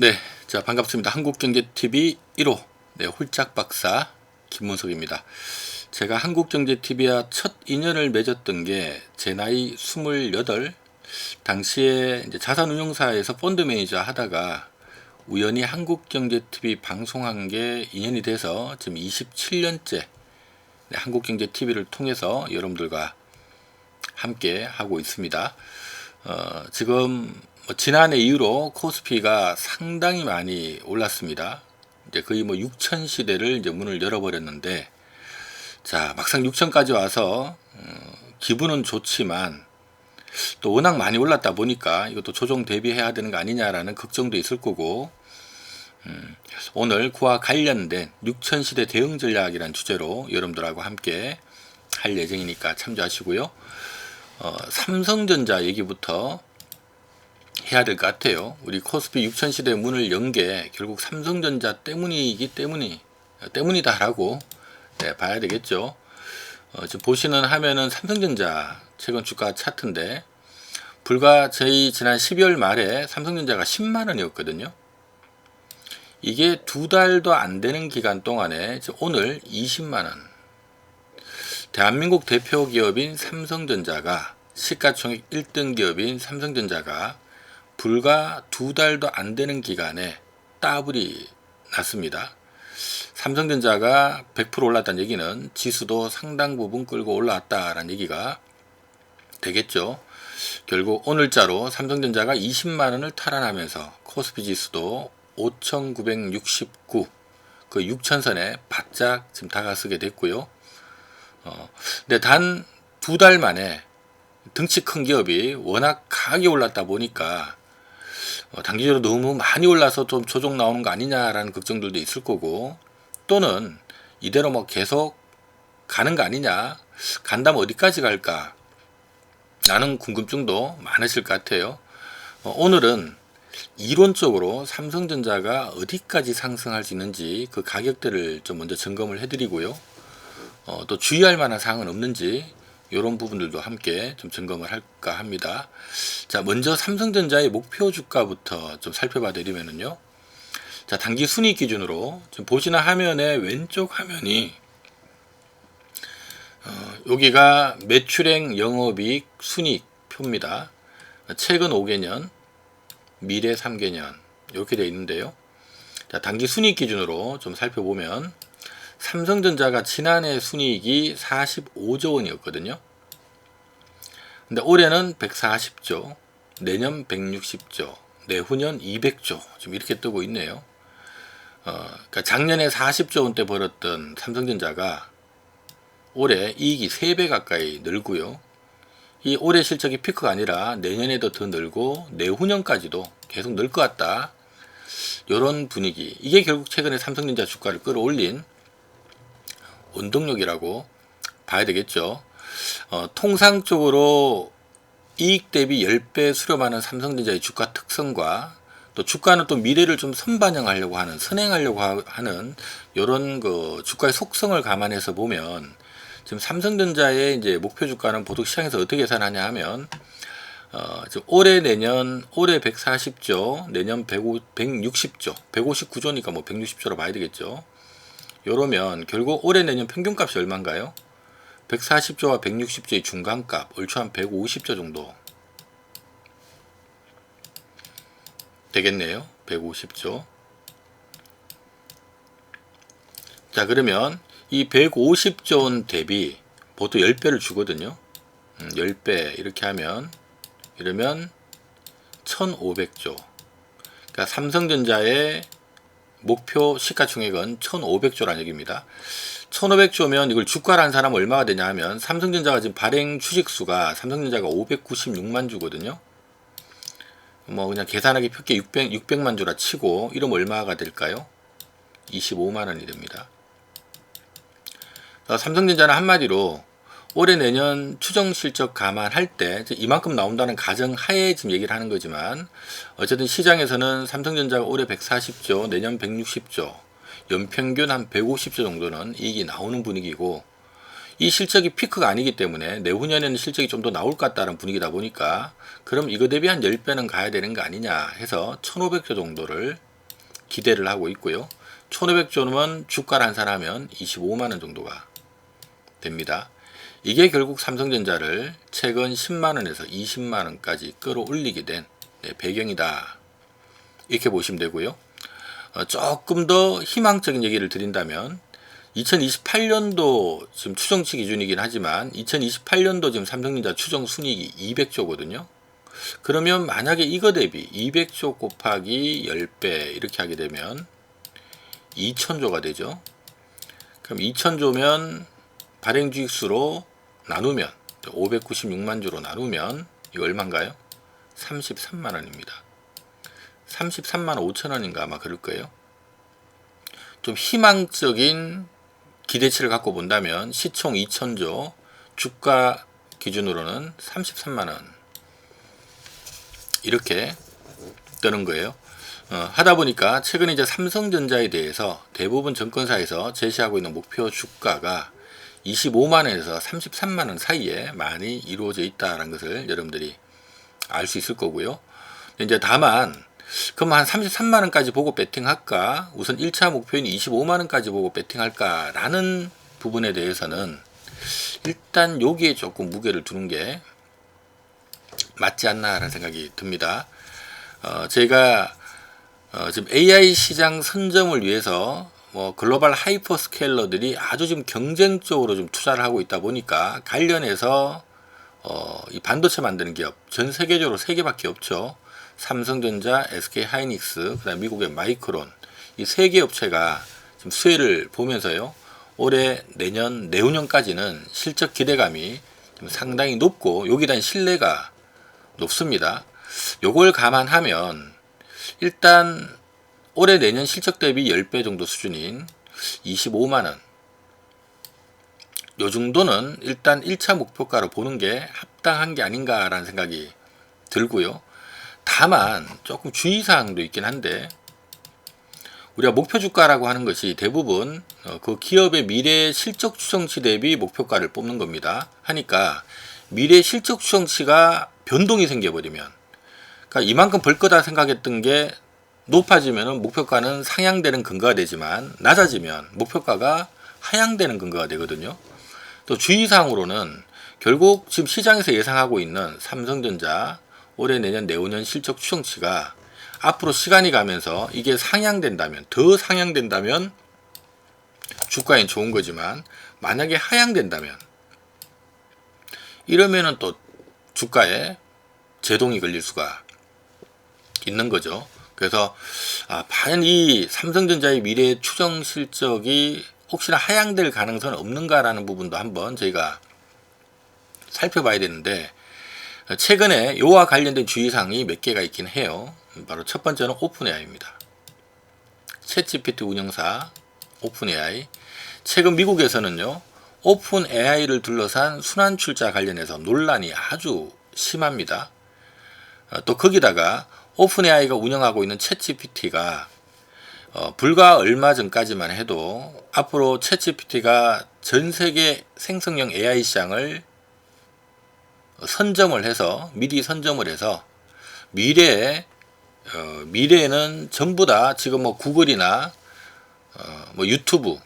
네, 자 반갑습니다. 한국경제TV 1호 홀짝 박사 김문석입니다. 제가 한국경제TV와 첫 인연을 맺었던 게 제 나이 28, 당시에 이제 자산운용사에서 펀드 매니저 하다가 우연히 한국경제TV 방송한 게 인연이 돼서 지금 27년째 한국경제TV를 통해서 여러분들과 함께 하고 있습니다. 지금 지난해 이후로 코스피가 상당히 많이 올랐습니다. 이제 거의 6천 시대를 이제 문을 열어버렸는데, 자 막상 6천까지 와서 기분은 좋지만 또 워낙 많이 올랐다 보니까 이것도 조정 대비해야 되는 거 아니냐라는 걱정도 있을 거고, 오늘 그와 관련된 6천 시대 대응 전략이라는 주제로 여러분들하고 함께 할 예정이니까 참조하시고요. 삼성전자 얘기부터 해야 될 것 같아요. 우리 코스피 6천 시대 문을 연 게 결국 삼성전자 때문이다라고 봐야 되겠죠. 지금 보시는 화면은 삼성전자 최근 주가 차트인데, 불과 저희 지난 12월 말에 삼성전자가 10만원이었거든요. 이게 두 달도 안 되는 기간 동안에 오늘 20만원. 대한민국 대표 기업인 삼성전자가, 시가총액 1등 기업인 삼성전자가 불과 두 달도 안 되는 기간에 따블이 났습니다. 삼성전자가 100% 올랐다는 얘기는 지수도 상당 부분 끌고 올라왔다라는 얘기가 되겠죠. 결국 오늘자로 삼성전자가 20만원을 탈환하면서 코스피 지수도 5,969, 그 6천선에 바짝 지금 다가서게 됐고요. 근데 단 두 달 만에 덩치 큰 기업이 워낙 강하게 올랐다 보니까 단기적으로 너무 많이 올라서 좀 조정 나오는 거 아니냐라는 걱정들도 있을 거고, 또는 이대로 계속 가는 거 아니냐, 간다면 어디까지 갈까 라는 궁금증도 많으실 것 같아요. 오늘은 이론적으로 삼성전자가 어디까지 상승할 수 있는지 그 가격대를 좀 먼저 점검을 해드리고요. 또 주의할 만한 사항은 없는지 이런 부분들도 함께 좀 점검을 할까 합니다. 자, 먼저 삼성전자의 목표 주가부터 좀 살펴봐 드리면은요. 자, 단기 순이익 기준으로 지금 보시는 화면의 왼쪽 화면이 여기가 매출액, 영업이익, 순이익 표입니다. 최근 5개년, 미래 3개년 이렇게 되어 있는데요. 자, 단기 순이익 기준으로 좀 살펴보면 삼성전자가 지난해 순이익이 45조 원이었거든요. 근데 올해는 140조, 내년 160조, 내후년 200조 좀 이렇게 뜨고 있네요. 그러니까 작년에 40조 원대 벌었던 삼성전자가 올해 이익이 3배 가까이 늘고요. 이 올해 실적이 피크가 아니라 내년에도 더 늘고 내후년까지도 계속 늘 것 같다, 이런 분위기. 이게 결국 최근에 삼성전자 주가를 끌어올린 원동력이라고 봐야 되겠죠. 통상적으로 이익 대비 10배 수렴하는 삼성전자의 주가 특성과, 또 주가는 또 미래를 좀 선반영하려고 하는, 선행하려고 하는 이런 그 주가의 속성을 감안해서 보면, 지금 삼성전자의 이제 목표 주가는 보통 시장에서 어떻게 계산하냐 하면, 지금 올해 140조, 내년 160조, 159조니까 160조로 봐야 되겠죠. 요러면 결국 올해 내년 평균값이 얼마인가요? 140조와 160조의 중간값, 얼추 한 150조 정도 되겠네요. 150조. 자, 그러면 이 150조 원 대비 보통 10배를 주거든요. 10배 이렇게 하면, 이러면 1500조. 그러니까 삼성전자의 목표 시가총액은 1500조라는 얘기입니다. 1500조면 이걸 주가로 한 사람은 얼마가 되냐 하면, 삼성전자가 지금 발행 주식수가 삼성전자가 596만 주거든요. 그냥 계산하기 쉽게 600만 주라 치고, 이러면 얼마가 될까요? 25만원이 됩니다. 삼성전자는 한마디로 올해 내년 추정 실적 감안할 때 이만큼 나온다는 가정 하에 지금 얘기를 하는 거지만, 어쨌든 시장에서는 삼성전자가 올해 140조, 내년 160조, 연평균 한 150조 정도는 이익이 나오는 분위기고, 이 실적이 피크가 아니기 때문에 내후년에는 실적이 좀 더 나올 것 같다는 분위기다 보니까, 그럼 이거 대비 한 10배는 가야 되는 거 아니냐 해서 1500조 정도를 기대를 하고 있고요. 1500조면 주가를 환산하면 25만원 정도가 됩니다. 이게 결국 삼성전자를 최근 10만원에서 20만원까지 끌어올리게 된 배경이다. 이렇게 보시면 되고요. 조금 더 희망적인 얘기를 드린다면 2028년도 지금 추정치 기준이긴 하지만 2028년도 지금 삼성전자 추정 순이익이 200조거든요. 그러면 만약에 이거 대비 200조 곱하기 10배 이렇게 하게 되면 2000조가 되죠. 그럼 2000조면 발행주익수로 나누면 596만 주로 나누면 이거 얼마인가요? 33만원입니다. 33만 5천원인가 아마 그럴 거예요. 좀 희망적인 기대치를 갖고 본다면 시총 2000조 주가 기준으로는 33만원 이렇게 뜨는 거예요. 하다 보니까 최근에 이제 삼성전자에 대해서 대부분 증권사에서 제시하고 있는 목표 주가가 25만원에서 33만원 사이에 많이 이루어져 있다는 것을 여러분들이 알 수 있을 거고요. 이제 다만 그럼 한 33만원까지 보고 배팅할까? 우선 1차 목표인 25만원까지 보고 배팅할까? 라는 부분에 대해서는 일단 여기에 조금 무게를 두는 게 맞지 않나 라는 생각이 듭니다. 제가 지금 AI 시장 선점을 위해서 뭐 글로벌 하이퍼스케일러들이 아주 좀 경쟁적으로 좀 투자를 하고 있다 보니까 관련해서 이 반도체 만드는 기업 전 세계적으로 3개밖에 없죠. 삼성전자, SK하이닉스, 그다음 미국의 마이크론 이 3개 업체가 지금 수혜를 보면서요. 올해 내년 내후년까지는 실적 기대감이 좀 상당히 높고 여기에 대한 신뢰가 높습니다. 요걸 감안하면 일단 올해 내년 실적 대비 10배 정도 수준인 25만원 요 정도는 일단 1차 목표가로 보는 게 합당한 게 아닌가라는 생각이 들고요. 다만 조금 주의사항도 있긴 한데 우리가 목표 주가라고 하는 것이 대부분 그 기업의 미래 실적 추정치 대비 목표가를 뽑는 겁니다. 하니까 미래 실적 추정치가 변동이 생겨버리면 그러니까 이만큼 벌 거다 생각했던 게 높아지면 목표가는 상향되는 근거가 되지만 낮아지면 목표가가 하향되는 근거가 되거든요. 또 주의사항으로는 결국 지금 시장에서 예상하고 있는 삼성전자 올해 내년 내후년 실적 추정치가 앞으로 시간이 가면서 이게 상향된다면 더 상향된다면 주가엔 좋은 거지만 만약에 하향된다면 이러면은 또 주가에 제동이 걸릴 수가 있는 거죠. 그래서 과연 이 삼성전자의 미래 추정 실적이 혹시나 하향될 가능성은 없는가라는 부분도 한번 저희가 살펴봐야 되는데 최근에 이와 관련된 주의사항이 몇 개가 있긴 해요. 바로 첫 번째는 오픈AI입니다. 챗GPT 운영사 오픈AI. 최근 미국에서는요. 오픈AI를 둘러싼 순환출자 관련해서 논란이 아주 심합니다. 또 거기다가 오픈AI가 운영하고 있는 챗GPT가 불과 얼마 전까지만 해도 앞으로 챗GPT가 전 세계 생성형 AI 시장을 선점을 해서 미리 선점을 해서 미래에는 전부 다 지금 뭐 구글이나 뭐 유튜브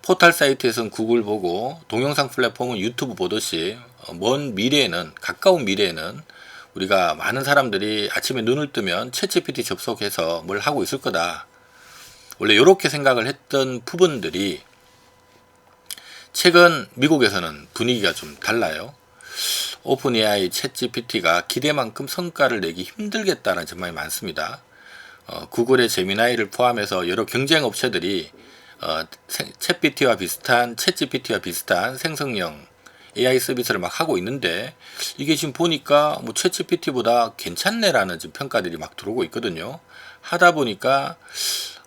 포털 사이트에서는 구글 보고 동영상 플랫폼은 유튜브 보듯이 먼 미래에는 가까운 미래에는 우리가 많은 사람들이 아침에 눈을 뜨면 챗GPT 접속해서 뭘 하고 있을 거다. 원래 이렇게 생각을 했던 부분들이 최근 미국에서는 분위기가 좀 달라요. 오픈AI 챗GPT가 기대만큼 성과를 내기 힘들겠다는 전망이 많습니다. 구글의 제미나이를 포함해서 여러 경쟁 업체들이 챗GPT와 비슷한 생성형 AI 서비스를 막 하고 있는데 이게 지금 보니까 뭐 챗GPT보다 괜찮네라는 지금 평가들이 막 들어오고 있거든요. 하다 보니까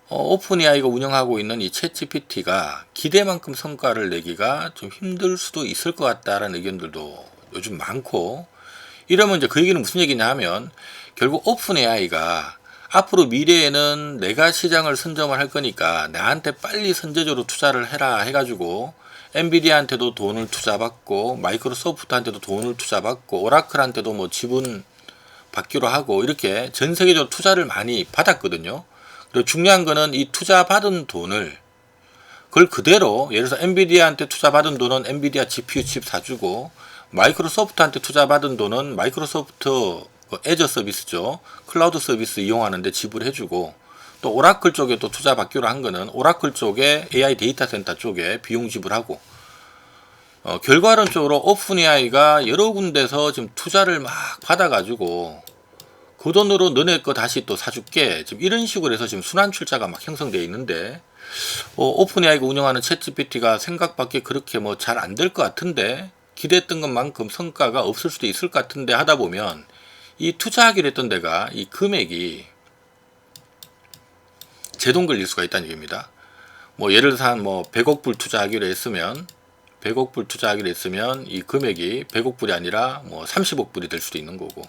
오픈AI가 운영하고 있는 이 챗GPT가 기대만큼 성과를 내기가 좀 힘들 수도 있을 것 같다라는 의견들도 요즘 많고 이러면 이제 그 얘기는 무슨 얘기냐 하면 결국 오픈AI가 앞으로 미래에는 내가 시장을 선점을 할 거니까 나한테 빨리 선제적으로 투자를 해라 해가지고 엔비디아한테도 돈을 투자받고 마이크로소프트한테도 돈을 투자받고 오라클한테도 뭐 지분 받기로 하고 이렇게 전 세계적으로 투자를 많이 받았거든요. 그리고 중요한 거는 이 투자 받은 돈을 그걸 그대로 예를 들어서 엔비디아한테 투자 받은 돈은 엔비디아 GPU 칩 사주고, 마이크로소프트한테 투자 받은 돈은 마이크로소프트 애저 서비스죠, 클라우드 서비스 이용하는데 지불해주고, 또 오라클 쪽에 또 투자 받기로 한 거는 오라클 쪽에 AI 데이터 센터 쪽에 비용 지불하고, 결과론적으로 오픈AI가 여러 군데서 지금 투자를 막 받아가지고 그 돈으로 너네 거 다시 또 사줄게, 지금 이런 식으로 해서 지금 순환 출자가 막 형성되어 있는데, 오픈AI가 운영하는 챗GPT가 생각밖에 그렇게 뭐 잘 안 될 것 같은데, 기대했던 것만큼 성과가 없을 수도 있을 것 같은데 하다 보면 이 투자하기로 했던 데가 이 금액이 제동 걸릴 수가 있다는 얘기입니다. 뭐 예를 들어서 한 뭐 100억 불 투자하기로 했으면 이 금액이 100억 불이 아니라 뭐 30억 불이 될 수도 있는 거고,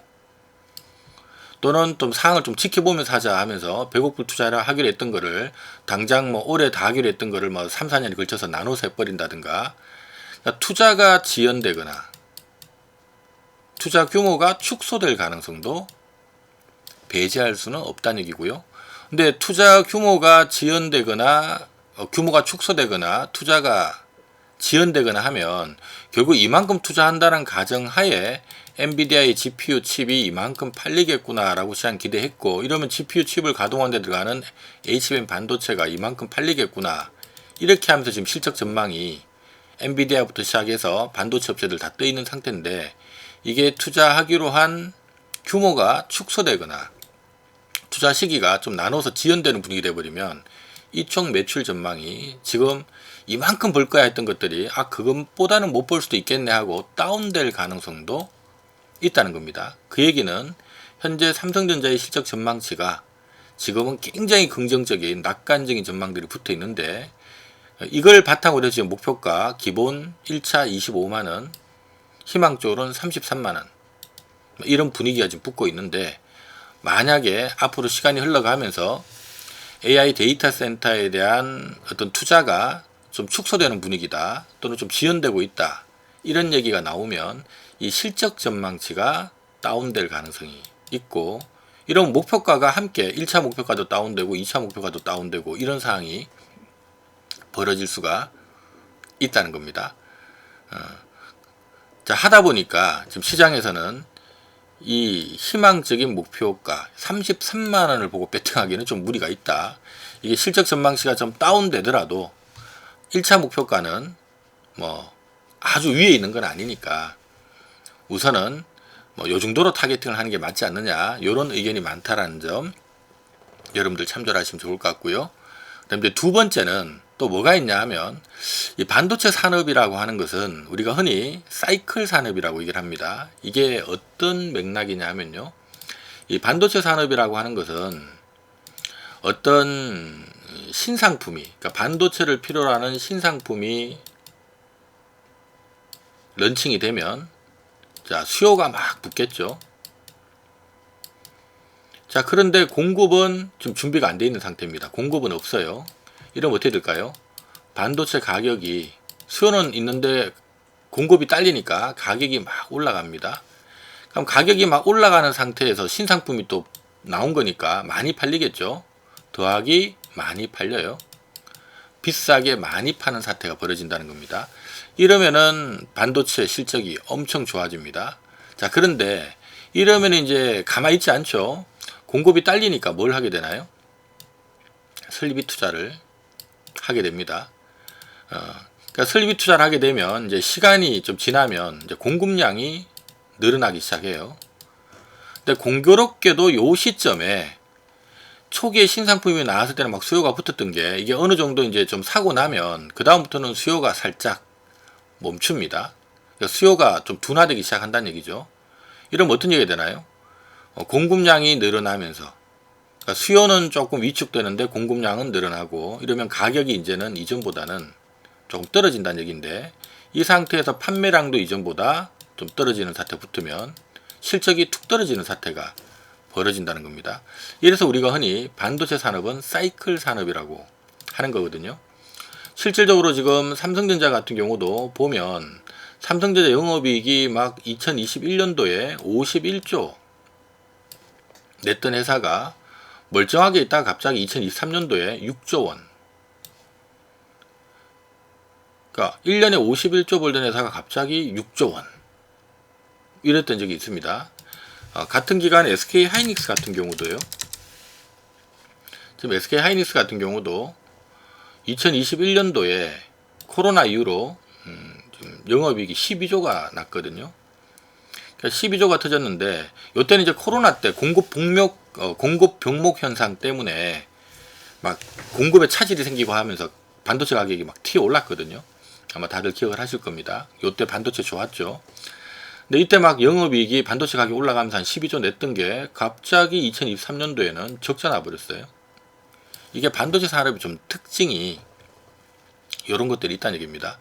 또는 좀 상황을 좀 지켜보면서 하자 하면서 100억 불 투자를 하기로 했던 거를 당장 뭐 올해 다 하기로 했던 거를 뭐 3, 4년에 걸쳐서 나눠서 해버린다든가, 그러니까 투자가 지연되거나 투자 규모가 축소될 가능성도 배제할 수는 없다는 얘기고요. 근데 투자 규모가 지연되거나 규모가 축소되거나 투자가 지연되거나 하면 결국 이만큼 투자한다는 가정하에 엔비디아의 GPU 칩이 이만큼 팔리겠구나 라고 시장 기대했고, 이러면 GPU 칩을 가동하는 데 들어가는 HBM 반도체가 이만큼 팔리겠구나, 이렇게 하면서 지금 실적 전망이 엔비디아부터 시작해서 반도체 업체들 다 떠 있는 상태인데, 이게 투자하기로 한 규모가 축소되거나 투자 시기가 좀 나눠서 지연되는 분위기 되어버리면 이총 매출 전망이 지금 이만큼 벌 거야 했던 것들이 그것보다는 못 벌 수도 있겠네 하고 다운될 가능성도 있다는 겁니다. 그 얘기는 현재 삼성전자의 실적 전망치가 지금은 굉장히 긍정적인 낙관적인 전망들이 붙어 있는데, 이걸 바탕으로 해서 지금 목표가 기본 1차 25만원, 희망적으로는 33만원, 이런 분위기가 지금 붙고 있는데, 만약에 앞으로 시간이 흘러가면서 AI 데이터 센터에 대한 어떤 투자가 좀 축소되는 분위기다, 또는 좀 지연되고 있다, 이런 얘기가 나오면 이 실적 전망치가 다운될 가능성이 있고, 이런 목표가가 함께 1차 목표가도 다운되고 2차 목표가도 다운되고 이런 상황이 벌어질 수가 있다는 겁니다. 자, 하다 보니까 지금 시장에서는 이 희망적인 목표가 33만원을 보고 배팅하기는 좀 무리가 있다. 이게 실적 전망치가 좀 다운되더라도 1차 목표가는 뭐 아주 위에 있는 건 아니니까 우선은 뭐 요 정도로 타겟팅을 하는 게 맞지 않느냐, 이런 의견이 많다라는 점 여러분들 참조를 하시면 좋을 것 같고요. 그다음에 두 번째는 또 뭐가 있냐 하면, 이 반도체 산업이라고 하는 것은 우리가 흔히 사이클 산업이라고 얘기를 합니다. 이게 어떤 맥락이냐 하면요, 이 반도체 산업이라고 하는 것은 어떤 신상품이, 그러니까 반도체를 필요로 하는 신상품이 런칭이 되면 자, 수요가 막 붙겠죠. 자, 그런데 공급은 좀 준비가 안 돼 있는 상태입니다. 공급은 없어요. 이러면 어떻게 될까요? 반도체 가격이, 수요는 있는데 공급이 딸리니까 가격이 막 올라갑니다. 그럼 가격이 막 올라가는 상태에서 신상품이 또 나온 거니까 많이 팔리겠죠. 더하기 많이 팔려요. 비싸게 많이 파는 사태가 벌어진다는 겁니다. 이러면은 반도체 실적이 엄청 좋아집니다. 자, 그런데 이러면 이제 가만히 있지 않죠. 공급이 딸리니까 뭘 하게 되나요? 설비 투자를 하게 됩니다. 그러니까 설비 투자를 하게 되면 이제 시간이 좀 지나면 이제 공급량이 늘어나기 시작해요. 근데 공교롭게도 요 시점에 초기에 신상품이 나왔을 때는 막 수요가 붙었던 게, 이게 어느 정도 이제 좀 사고 나면 그 다음부터는 수요가 살짝 멈춥니다. 그러니까 수요가 좀 둔화되기 시작한다는 얘기죠. 이러면 어떤 얘기가 되나요? 공급량이 늘어나면서, 그러니까 수요는 조금 위축되는데 공급량은 늘어나고, 이러면 가격이 이제는 이전보다는 조금 떨어진다는 얘기인데, 이 상태에서 판매량도 이전보다 좀 떨어지는 사태 붙으면 실적이 툭 떨어지는 사태가 벌어진다는 겁니다. 이래서 우리가 흔히 반도체 산업은 사이클 산업이라고 하는 거거든요. 실질적으로 지금 삼성전자 같은 경우도 보면 삼성전자 영업이익이 막 2021년도에 51조 냈던 회사가 멀쩡하게 있다가 갑자기 2023년도에 6조 원. 그러니까 1년에 51조 벌던 회사가 갑자기 6조 원. 이랬던 적이 있습니다. 같은 기간에 SK 하이닉스 같은 경우도요. 지금 SK 하이닉스 같은 경우도 2021년도에 코로나 이후로 지금 영업이익이 12조가 났거든요. 그러니까 12조가 터졌는데 이때는 이제 코로나 때 공급 병목 현상 때문에 막 공급에 차질이 생기고 하면서 반도체 가격이 막 튀어 올랐거든요. 아마 다들 기억을 하실 겁니다. 이때 반도체 좋았죠. 근데 이때 막 영업이익이 반도체 가격이 올라가면서 한 12조 냈던 게 갑자기 2023년도에는 적자 나버렸어요. 이게 반도체 산업의 좀 특징이 이런 것들이 있다는 얘기입니다.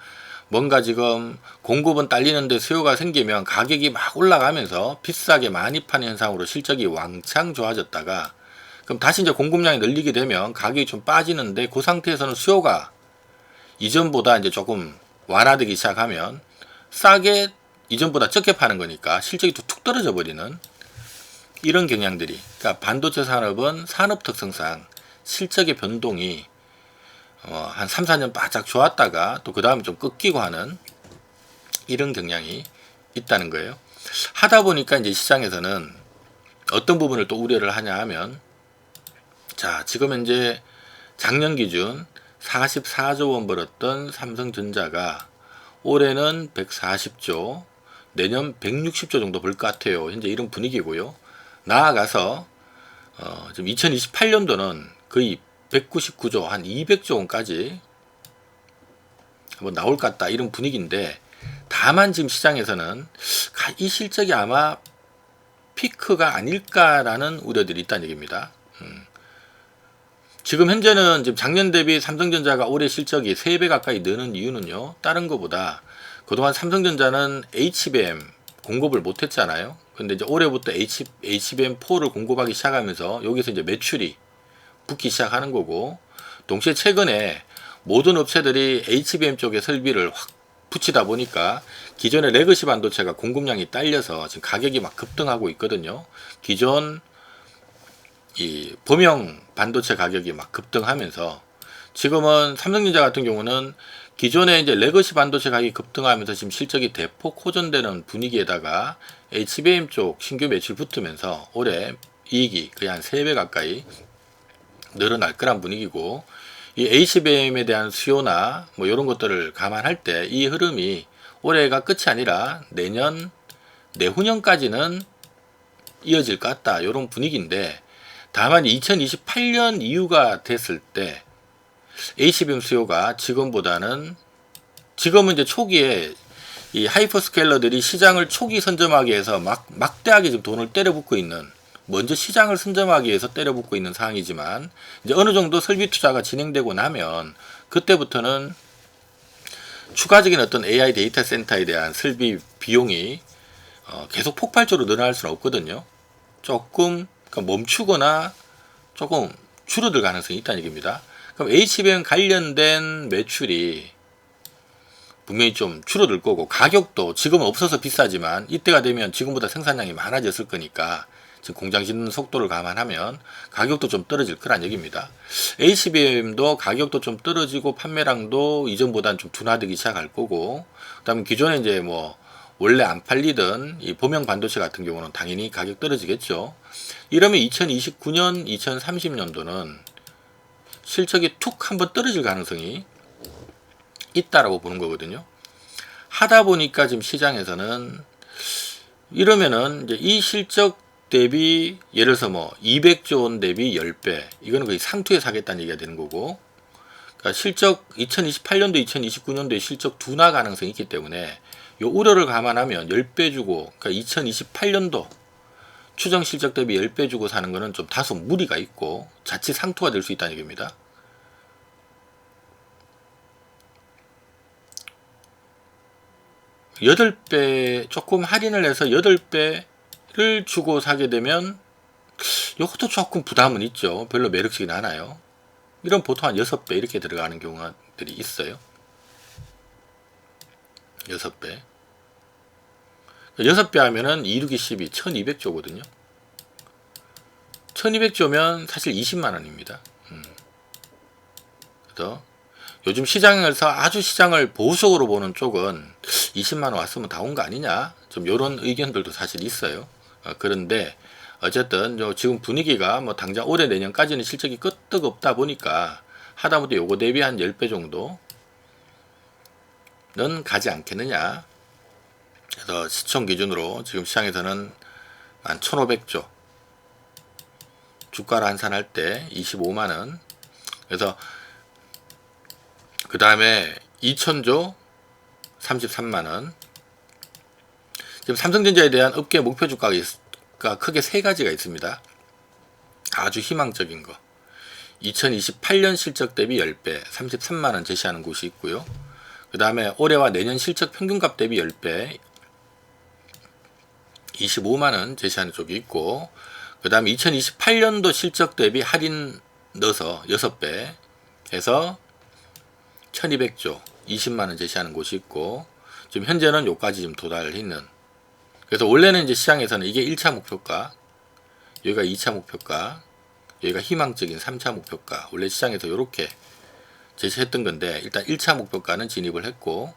뭔가 지금 공급은 딸리는데 수요가 생기면 가격이 막 올라가면서 비싸게 많이 파는 현상으로 실적이 왕창 좋아졌다가 그럼 다시 이제 공급량이 늘리게 되면 가격이 좀 빠지는데 그 상태에서는 수요가 이전보다 이제 조금 완화되기 시작하면 싸게 이전보다 적게 파는 거니까 실적이 또 툭 떨어져 버리는 이런 경향들이, 그러니까 반도체 산업은 산업 특성상 실적의 변동이 한 3, 4년 바짝 좋았다가 또 그 다음에 좀 꺾이고 하는 이런 경향이 있다는 거예요. 하다 보니까 이제 시장에서는 어떤 부분을 또 우려를 하냐 하면, 자, 지금 현재 작년 기준 44조 원 벌었던 삼성전자가 올해는 140조, 내년 160조 정도 벌 것 같아요. 현재 이런 분위기고요. 나아가서 지금 2028년도는 거의 199조, 한 200조 원까지 한번 나올 것 같다, 이런 분위기인데, 다만 지금 시장에서는 이 실적이 아마 피크가 아닐까라는 우려들이 있다는 얘기입니다. 지금 현재는 지금 작년 대비 삼성전자가 올해 실적이 3배 가까이 느는 이유는요, 다른 것보다 그동안 삼성전자는 HBM 공급을 못했잖아요. 근데 이제 올해부터 HBM4를 공급하기 시작하면서 여기서 이제 매출이 붙기 시작하는 거고, 동시에 최근에 모든 업체들이 HBM 쪽에 설비를 확 붙이다 보니까 기존의 레거시 반도체가 공급량이 딸려서 지금 가격이 막 급등하고 있거든요. 기존 이 범용 반도체 가격이 막 급등하면서 지금은 삼성전자 같은 경우는 기존에 이제 레거시 반도체 가격이 급등하면서 지금 실적이 대폭 호전되는 분위기에다가 HBM 쪽 신규 매출 붙으면서 올해 이익이 거의 한 3배 가까이 늘어날 거란 분위기고, 이 HBM에 대한 수요나 뭐 이런 것들을 감안할 때 이 흐름이 올해가 끝이 아니라 내년, 내후년까지는 이어질 것 같다, 이런 분위기인데, 다만 2028년 이후가 됐을 때 HBM 수요가 지금은 이제 초기에 이 하이퍼스케일러들이 시장을 초기 선점하기 위해서 막대하게 지금 돈을 때려붓고 있는, 먼저 시장을 선점하기 위해서 때려붓고 있는 상황이지만, 이제 어느 정도 설비 투자가 진행되고 나면 그때부터는 추가적인 어떤 AI 데이터 센터에 대한 설비 비용이 계속 폭발적으로 늘어날 수는 없거든요. 조금 멈추거나 조금 줄어들 가능성이 있다는 얘기입니다. 그럼 HBM 관련된 매출이 분명히 좀 줄어들 거고, 가격도 지금은 없어서 비싸지만 이때가 되면 지금보다 생산량이 많아졌을 거니까 지금 공장 짓는 속도를 감안하면 가격도 좀 떨어질 거란 얘기입니다. HBM도 가격도 좀 떨어지고 판매량도 이전보다는 좀 둔화되기 시작할 거고, 그 다음에 기존에 이제 뭐 원래 안 팔리던 이 범용 반도체 같은 경우는 당연히 가격 떨어지겠죠. 이러면 2029년, 2030년도는 실적이 툭 한번 떨어질 가능성이 있다라고 보는 거거든요. 하다 보니까 지금 시장에서는 이러면은 이제 이 실적 대비 예를 들어서 뭐 200조 원 대비 10배, 이거는 거의 상투에 사겠다는 얘기가 되는 거고, 그러니까 실적 2028년도, 2029년도에 실적 둔화 가능성이 있기 때문에 요 우려를 감안하면 10배 주고, 그러니까 2028년도 추정 실적 대비 10배 주고 사는 거는 좀 다소 무리가 있고 자칫 상투가 될 수 있다는 얘기입니다. 여덟 배 조금 할인을 해서 8배를 주고 사게 되면 이것도 조금 부담은 있죠. 별로 매력적이진 않아요. 이런 보통 한 6배 이렇게 들어가는 경우들이 있어요. 6배. 6배 하면은 2, 6, 12, 1200조거든요. 1200조면 사실 20만 원입니다. 그래서 요즘 시장에서 아주 시장을 보수적으로 보는 쪽은 20만 원 왔으면 다 온 거 아니냐, 좀 이런 의견들도 사실 있어요. 그런데 어쨌든 지금 분위기가 뭐 당장 올해 내년까지는 실적이 끄떡 없다 보니까 하다못해 요거 대비 한 10배 정도는 가지 않겠느냐. 그래서 시총 기준으로 지금 시장에서는 한 1500조, 주가를 환산할 때 25만원, 그래서 그 다음에 2000조 33만원. 지금 삼성전자에 대한 업계 목표 주가가 크게 세 가지가 있습니다. 아주 희망적인 거, 2028년 실적 대비 10배 33만원 제시하는 곳이 있고요. 그 다음에 올해와 내년 실적 평균값 대비 10배 25만원 제시하는 쪽이 있고, 그 다음에 2028년도 실적 대비 할인 넣어서 6배 해서 1200조 20만원 제시하는 곳이 있고, 지금 현재는 요까지 좀 도달했는. 그래서 원래는 이제 시장에서는 이게 1차 목표가, 여기가 2차 목표가, 여기가 희망적인 3차 목표가, 원래 시장에서 이렇게 제시했던 건데, 일단 1차 목표가는 진입을 했고,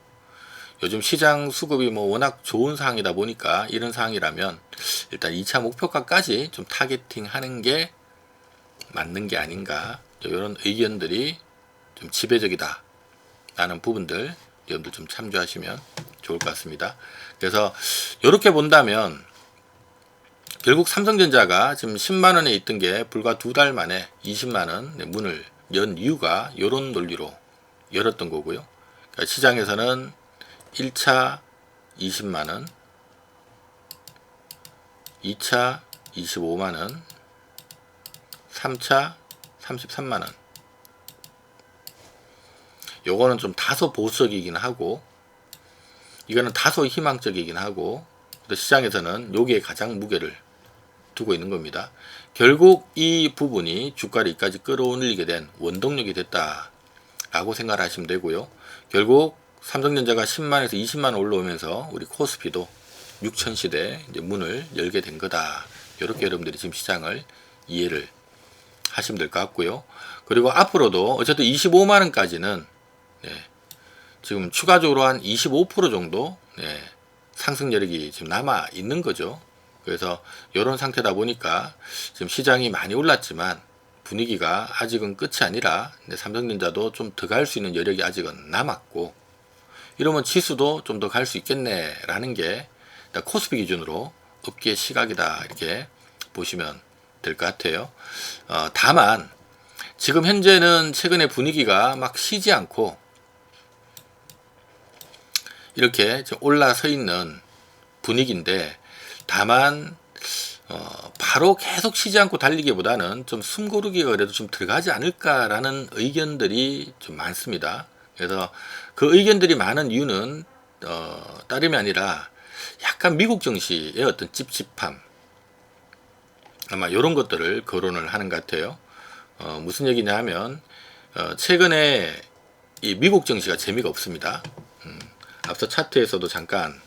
요즘 시장 수급이 뭐 워낙 좋은 상황이다 보니까 이런 상황이라면 일단 2차 목표가까지 좀 타겟팅 하는 게 맞는 게 아닌가, 이런 의견들이 좀 지배적이다 라는 부분들 여러분들 좀 참조하시면 좋을 것 같습니다. 그래서 이렇게 본다면 결국 삼성전자가 지금 10만원에 있던 게 불과 2달 만에 20만원 문을 연 이유가 이런 논리로 열었던 거고요. 그러니까 시장에서는 1차 20만원, 2차 25만원, 3차 33만원. 요거는 좀 다소 보수적이긴 하고, 이거는 다소 희망적이긴 하고, 시장에서는 여기에 가장 무게를 두고 있는 겁니다. 결국 이 부분이 주가를 여기까지 끌어올리게 된 원동력이 됐다라고 생각하시면 되고요. 결국 삼성전자가 10만에서 20만 올라오면서 우리 코스피도 6천 시대 이제 문을 열게 된 거다. 이렇게 여러분들이 지금 시장을 이해를 하시면 될 것 같고요. 그리고 앞으로도 어쨌든 25만원까지는 지금 추가적으로 한 25% 정도 상승 여력이 지금 남아 있는 거죠. 그래서 이런 상태다 보니까 지금 시장이 많이 올랐지만 분위기가 아직은 끝이 아니라 삼성전자도 좀 더 갈 수 있는 여력이 아직은 남았고, 이러면 지수도 좀 더 갈 수 있겠네 라는 게 코스피 기준으로 업계 시각이다, 이렇게 보시면 될 것 같아요. 다만 지금 현재는 최근에 분위기가 막 쉬지 않고 이렇게 올라서 있는 분위기인데, 다만 바로 계속 쉬지 않고 달리기보다는 좀 숨고르기가 그래도 좀 들어가지 않을까라는 의견들이 좀 많습니다. 그래서 그 의견들이 많은 이유는 다름이 아니라 약간 미국 증시의 어떤 찝찝함, 아마 이런 것들을 거론을 하는 것 같아요. 무슨 얘기냐 하면 최근에 이 미국 증시가 재미가 없습니다. 앞서 차트에서도 잠깐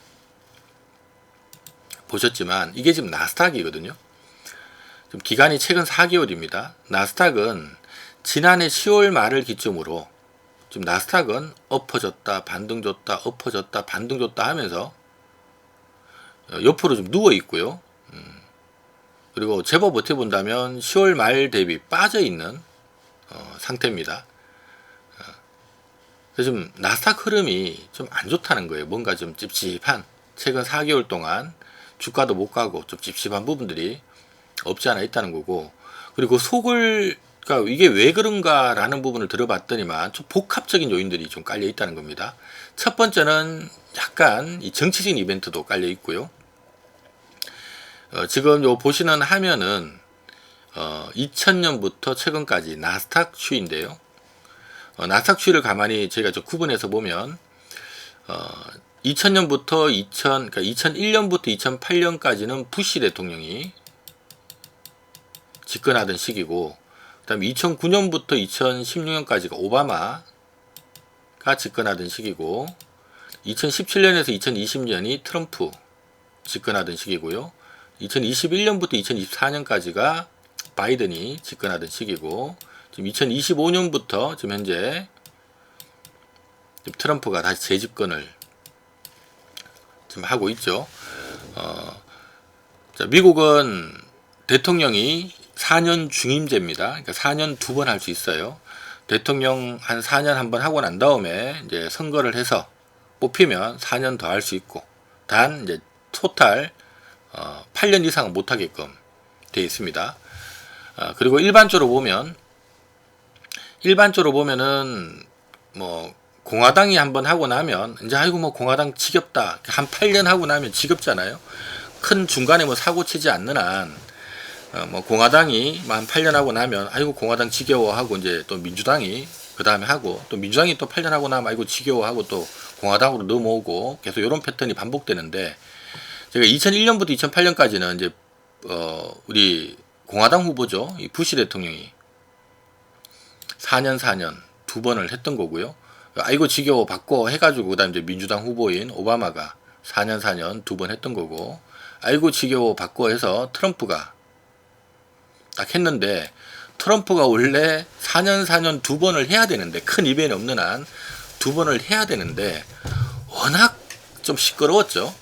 보셨지만 이게 지금 나스닥이거든요. 좀 기간이 최근 4개월입니다. 나스닥은 지난해 10월 말을 기점으로 지금 나스닥은 엎어졌다 반등 줬다 엎어졌다 반등 줬다 하면서 옆으로 좀 누워 있고요. 그리고 제법 어떻게 본다면 10월 말 대비 빠져 있는 상태입니다. 그래서 좀 나스닥 흐름이 좀 안 좋다는 거예요. 뭔가 좀 찝찝한, 최근 4개월 동안 주가도 못 가고 좀 찝찝한 부분들이 없지 않아 있다는 거고, 그리고 그러니까 이게 왜 그런가라는 부분을 들어봤더니만 좀 복합적인 요인들이 좀 깔려 있다는 겁니다. 첫 번째는 약간 이 정치적인 이벤트도 깔려 있고요. 지금 요 보시는 화면은 2000년부터 최근까지 나스닥 추이인데요. 나스닥 추이를 가만히 저희가 좀 구분해서 보면 2000년부터 그러니까 2001년부터 2008년까지는 부시 대통령이 집권하던 시기고, 그 다음에 2009년부터 2016년까지가 오바마가 집권하던 시기고, 2017년에서 2020년이 트럼프 집권하던 시기고요. 2021년부터 2024년까지가 바이든이 집권하던 시기고, 지금 2025년부터 지금 현재 트럼프가 다시 재집권을 지금 하고 있죠. 자, 미국은 대통령이 4년 중임제입니다. 그러니까 4년 2번 할 수 있어요. 대통령 한 4년 한번 하고 난 다음에 이제 선거를 해서 뽑히면 4년 더 할 수 있고, 단 이제 토탈 8년 이상은 못 하게끔 되어 있습니다. 그리고 일반적으로 보면은 뭐 공화당이 한번 하고 나면 이제 아이고 뭐 공화당 지겹다, 한 8년 하고 나면 지겹잖아요. 큰 중간에 뭐 사고 치지 않는 한 뭐 공화당이 한 8년 하고 나면 아이고 공화당 지겨워하고 이제 또 민주당이 그 다음에 하고, 또 민주당이 또 8년 하고 나면 아이고 지겨워하고 또 공화당으로 넘어오고, 계속 이런 패턴이 반복되는데, 제가 2001년부터 2008년까지는 이제 우리 공화당 후보죠, 이 부시 대통령이 4년 2번을 했던 거고요. 아이고 지겨워 바꿔 해가지고 그다음 이제 민주당 후보인 오바마가 4년 2번 했던 거고, 아이고 지겨워 바꿔 해서 트럼프가 딱 했는데, 트럼프가 원래 4년 2번을 해야 되는데, 큰 이변이 없는 한 2번을 해야 되는데 워낙 좀 시끄러웠죠.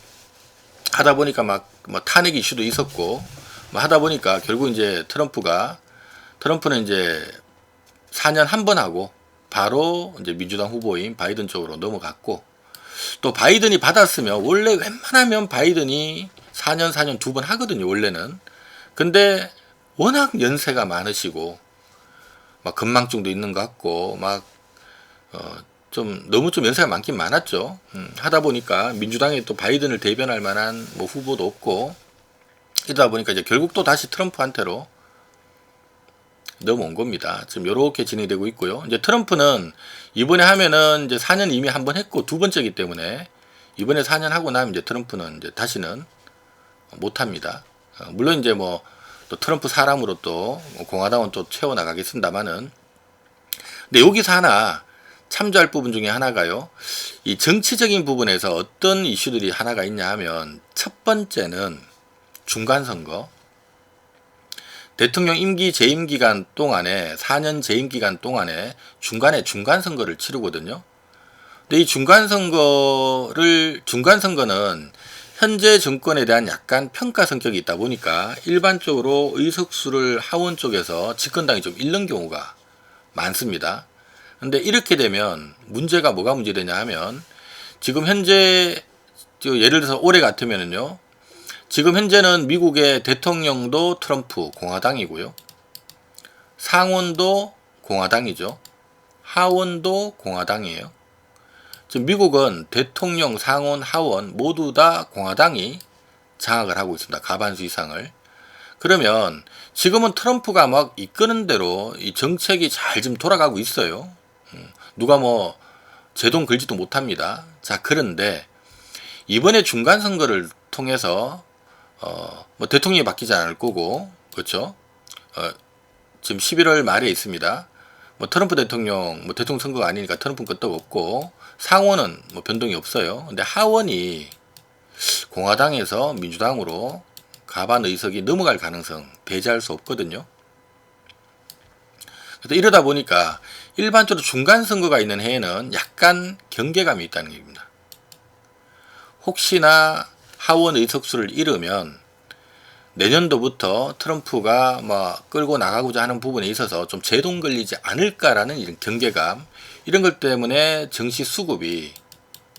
하다 보니까 막 뭐 탄핵 이슈도 있었고 뭐 하다 보니까 결국 이제 트럼프는 이제 4년 한 번 하고 바로 이제 민주당 후보인 바이든 쪽으로 넘어갔고, 또 바이든이 받았으면 원래 웬만하면 바이든이 4년 2번 하거든요, 원래는. 근데 워낙 연세가 많으시고 막 건망증도 있는 것 같고 막 좀 너무 좀 연세가 많긴 많았죠. 하다 보니까 민주당에 또 바이든을 대변할 만한 뭐 후보도 없고, 이러다 보니까 이제 결국 또 다시 트럼프한테로 넘어온 겁니다. 지금 이렇게 진행되고 있고요. 이제 트럼프는 이번에 하면은 이제 4년 이미 한 번 했고 두 번째이기 때문에 이번에 4년 하고 나면 이제 트럼프는 이제 다시는 못 합니다. 물론 이제 뭐 또 트럼프 사람으로 또 공화당은 또 채워 나가겠습니다만은, 근데 여기서 하나 참조할 부분 중에 하나가요, 이 정치적인 부분에서 어떤 이슈들이 하나가 있냐 하면, 첫 번째는 중간선거. 대통령 임기 재임 기간 동안에 4년 재임 기간 동안에 중간에 중간선거를 치르거든요. 근데 이 중간선거는 현재 정권에 대한 약간 평가 성격이 있다 보니까 일반적으로 의석수를 하원 쪽에서 집권당이 좀 잃는 경우가 많습니다. 근데 이렇게 되면 문제가 뭐가 문제되냐 하면, 지금 현재 예를 들어서 올해 같으면은요, 지금 현재는 미국의 대통령도 트럼프 공화당이고요, 상원도 공화당이죠, 하원도 공화당이에요. 지금 미국은 대통령, 상원, 하원 모두 다 공화당이 장악을 하고 있습니다. 과반수 이상을. 그러면 지금은 트럼프가 막 이끄는 대로 이 정책이 잘 좀 돌아가고 있어요. 누가 뭐 제동 걸지도 못합니다. 자, 그런데 이번에 중간선거를 통해서 뭐 대통령이 바뀌지 않을 거고, 그렇죠? 지금 11월 말에 있습니다. 뭐 트럼프 대통령, 뭐 대통령 선거가 아니니까 트럼프 것도 없고, 상원은 뭐 변동이 없어요. 근데 하원이 공화당에서 민주당으로 과반 의석이 넘어갈 가능성 배제할 수 없거든요. 그래서 이러다 보니까 일반적으로 중간선거가 있는 해에는 약간 경계감이 있다는 얘기입니다. 혹시나 하원 의석수를 잃으면 내년도부터 트럼프가 뭐 끌고 나가고자 하는 부분에 있어서 좀 제동 걸리지 않을까라는 이런 경계감, 이런 것 때문에 정치 수급이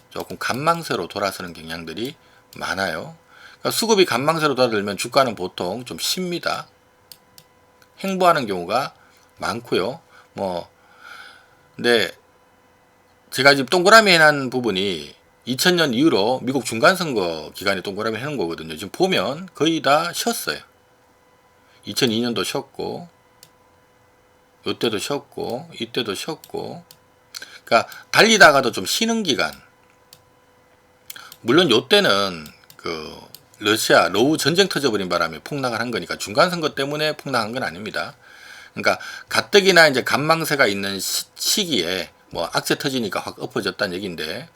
조금 간망세로 돌아서는 경향들이 많아요. 그러니까 수급이 간망세로 돌아들면 주가는 보통 좀 쉽니다. 횡보하는 경우가 많고요. 뭐 근데 제가 지금 동그라미 해놓은 부분이 2000년 이후로 미국 중간선거 기간에 동그라미 해놓은 거거든요. 지금 보면 거의 다 쉬었어요. 2002년도 쉬었고, 요때도 쉬었고, 이때도 쉬었고. 그러니까 달리다가도 좀 쉬는 기간. 물론 요때는 그 러시아 노후 전쟁 터져버린 바람에 폭락을 한 거니까 중간선거 때문에 폭락한 건 아닙니다. 그러니까 가뜩이나 이제 간망세가 있는 시기에 뭐 악재 터지니까 확 엎어졌다는 얘기인데,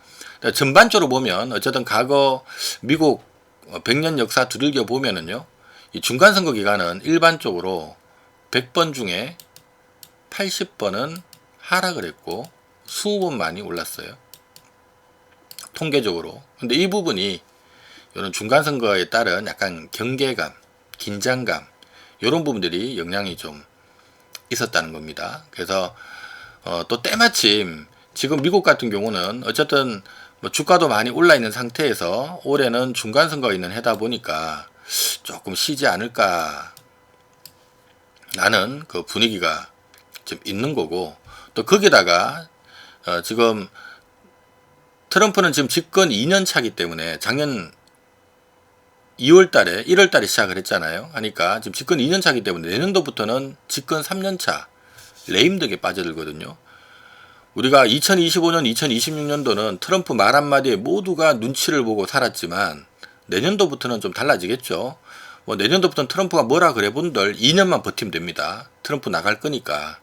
전반적으로 보면 어쨌든 과거 미국 100년 역사 두들겨 보면은요, 이 중간선거 기간은 일반적으로 100번 중에 80번은 하락을 했고 20번 많이 올랐어요. 통계적으로. 근데 이 부분이 이런 중간선거에 따른 약간 경계감, 긴장감 이런 부분들이 영향이 좀 있었다는 겁니다. 그래서 또 때마침 지금 미국 같은 경우는 어쨌든 뭐 주가도 많이 올라 있는 상태에서 올해는 중간선거가 있는 해다 보니까 조금 쉬지 않을까 라는 그 분위기가 좀 있는 거고, 또 거기다가 지금 트럼프는 지금 집권 2년 차기 때문에 작년 2월 달에 1월 달에 시작을 했잖아요. 하니까 지금 집권 2년 차기 때문에 내년도부터는 집권 3년 차 레임덕에 빠져들거든요. 우리가 2025년, 2026년도는 트럼프 말 한마디에 모두가 눈치를 보고 살았지만 내년도부터는 좀 달라지겠죠. 뭐 내년도부터는 트럼프가 뭐라 그래 본들 2년만 버티면 됩니다. 트럼프 나갈 거니까.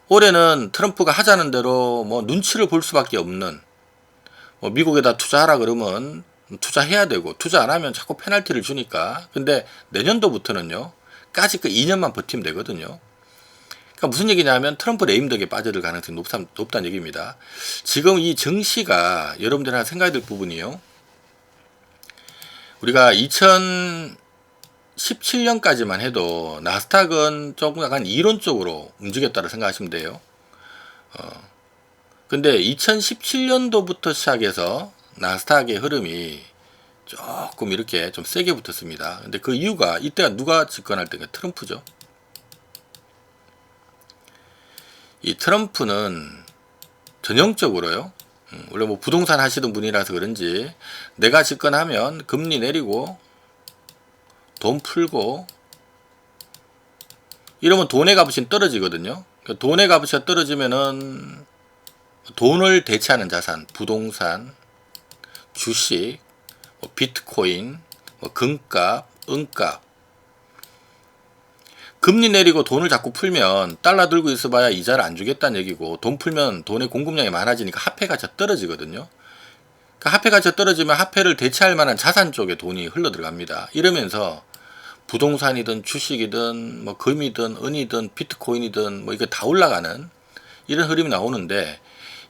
올해는 트럼프가 하자는 대로 뭐 눈치를 볼 수밖에 없는, 뭐 미국에다 투자하라 그러면 투자해야 되고 투자 안 하면 자꾸 페널티를 주니까. 근데 내년도부터는요, 까짓 그 2년만 버티면 되거든요. 그러니까 무슨 얘기냐면 트럼프 레임덕에 빠져들 가능성이 높다는 얘기입니다. 지금 이 정시가 여러분들 하나 생각해야 될 부분이요. 우리가 2017년까지만 해도 나스닥은 조금 약간 이론적으로 움직였다고 생각하시면 돼요. 근데 2017년도부터 시작해서 나스닥의 흐름이 조금 이렇게 좀 세게 붙었습니다. 근데 그 이유가 이때가 누가 집권할 때가 트럼프죠. 이 트럼프는 전형적으로요, 원래 뭐 부동산 하시던 분이라서 그런지 내가 집권하면 금리 내리고 돈 풀고 이러면 돈의 값이 떨어지거든요. 돈의 값이 떨어지면은 돈을 대체하는 자산, 부동산, 주식, 뭐 비트코인, 뭐 금값, 은값, 금리 내리고 돈을 자꾸 풀면 달러 들고 있어봐야 이자를 안 주겠다는 얘기고, 돈 풀면 돈의 공급량이 많아지니까 화폐 가치가 떨어지거든요. 그 화폐 가치가 떨어지면 화폐를 대체할 만한 자산 쪽에 돈이 흘러 들어갑니다. 이러면서 부동산이든 주식이든 뭐 금이든 은이든 비트코인이든 뭐 이게 다 올라가는 이런 흐름이 나오는데,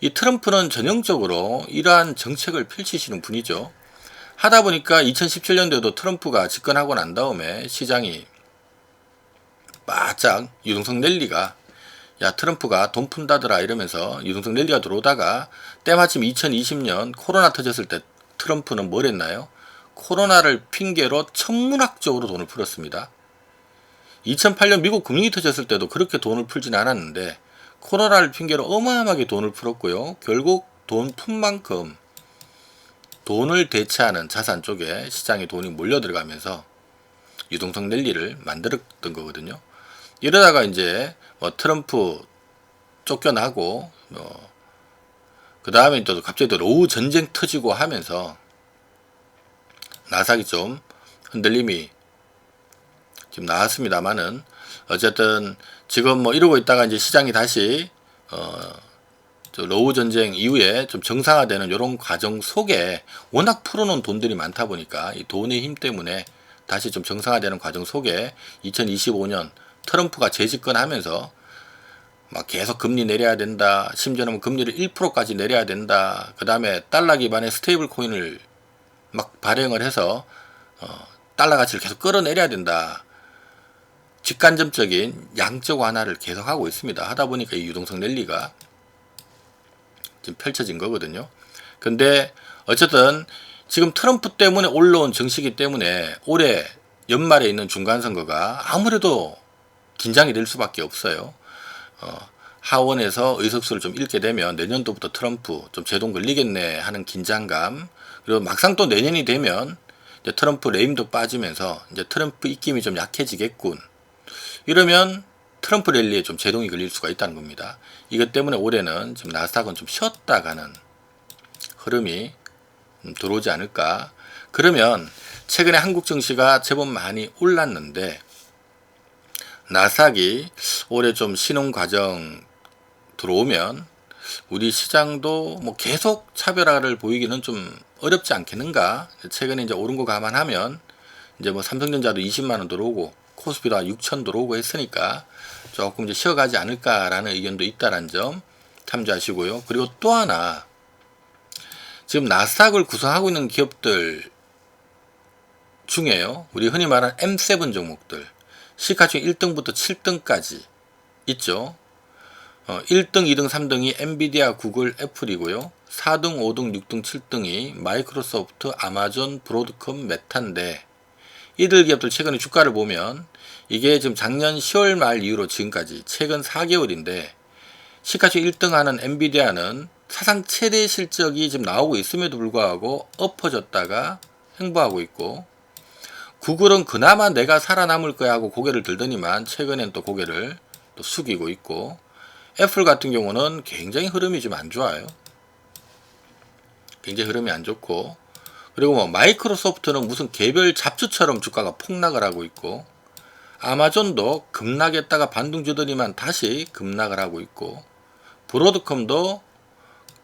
이 트럼프는 전형적으로 이러한 정책을 펼치시는 분이죠. 하다 보니까 2017년도에도 트럼프가 집권하고 난 다음에 시장이 바짝 유동성 랠리가, 야 트럼프가 돈 푼다더라 이러면서 유동성 랠리가 들어오다가 때마침 2020년 코로나 터졌을 때 트럼프는 뭘 했나요? 코로나를 핑계로 천문학적으로 돈을 풀었습니다. 2008년 미국 금융이 터졌을 때도 그렇게 돈을 풀지는 않았는데 코로나를 핑계로 어마어마하게 돈을 풀었고요. 결국 돈 푼 만큼 돈을 대체하는 자산 쪽에 시장에 돈이 몰려 들어가면서 유동성 랠리를 만들었던 거거든요. 이러다가 이제 뭐 트럼프 쫓겨나고 그 다음에 또 갑자기 또 로우 전쟁 터지고 하면서 나스닥이 좀 흔들림이 지금 나왔습니다만은, 어쨌든 지금 뭐 이러고 있다가 이제 시장이 다시 로우 전쟁 이후에 좀 정상화되는 이런 과정 속에 워낙 풀어놓은 돈들이 많다 보니까 이 돈의 힘 때문에 다시 좀 정상화되는 과정 속에 2025년 트럼프가 재집권하면서 막 계속 금리 내려야 된다, 심지어는 금리를 1%까지 내려야 된다, 그 다음에 달러 기반의 스테이블 코인을 막 발행을 해서 달러 가치를 계속 끌어내려야 된다, 직간접적인 양적 완화를 계속 하고 있습니다. 하다 보니까 이 유동성 랠리가 지금 펼쳐진 거거든요. 근데 어쨌든 지금 트럼프 때문에 올라온 정시기 때문에 올해 연말에 있는 중간선거가 아무래도 긴장이 될 수밖에 없어요. 하원에서 의석수를 좀 잃게 되면 내년도부터 트럼프 좀 제동 걸리겠네 하는 긴장감, 그리고 막상 또 내년이 되면 이제 트럼프 레임덕 빠지면서 이제 트럼프 입김이 좀 약해지겠군, 이러면 트럼프 랠리에 좀 제동이 걸릴 수가 있다는 겁니다. 이것 때문에 올해는 지금 나스닥은 좀 쉬었다 가는 흐름이 들어오지 않을까. 그러면 최근에 한국 증시가 제법 많이 올랐는데 나스닥이 올해 좀 신흥 과정 들어오면 우리 시장도 뭐 계속 차별화를 보이기는 좀 어렵지 않겠는가. 최근에 이제 오른 거 감안하면 이제 뭐 삼성전자도 20만원 들어오고 코스피도 6천 들어오고 했으니까 조금 이제 쉬어가지 않을까라는 의견도 있다는 점 참조하시고요. 그리고 또 하나, 지금 나스닥을 구성하고 있는 기업들 중에요, 우리 흔히 말하는 M7 종목들, 시가총액 1등부터 7등까지 있죠. 1등, 2등, 3등이 엔비디아, 구글, 애플이고요. 4등, 5등, 6등, 7등이 마이크로소프트, 아마존, 브로드컴, 메타인데, 이들 기업들 최근에 주가를 보면 이게 지금 작년 10월 말 이후로 지금까지 최근 4개월인데 시가총액 1등 하는 엔비디아는 사상 최대 실적이 지금 나오고 있음에도 불구하고 엎어졌다가 횡보하고 있고, 구글은 그나마 내가 살아남을 거야 하고 고개를 들더니만 최근엔 또 고개를 또 숙이고 있고, 애플 같은 경우는 굉장히 흐름이 좀 안 좋아요. 굉장히 흐름이 안 좋고, 그리고 뭐 마이크로소프트는 무슨 개별 잡주처럼 주가가 폭락을 하고 있고, 아마존도 급락했다가 반등 주더니만 다시 급락을 하고 있고, 브로드컴도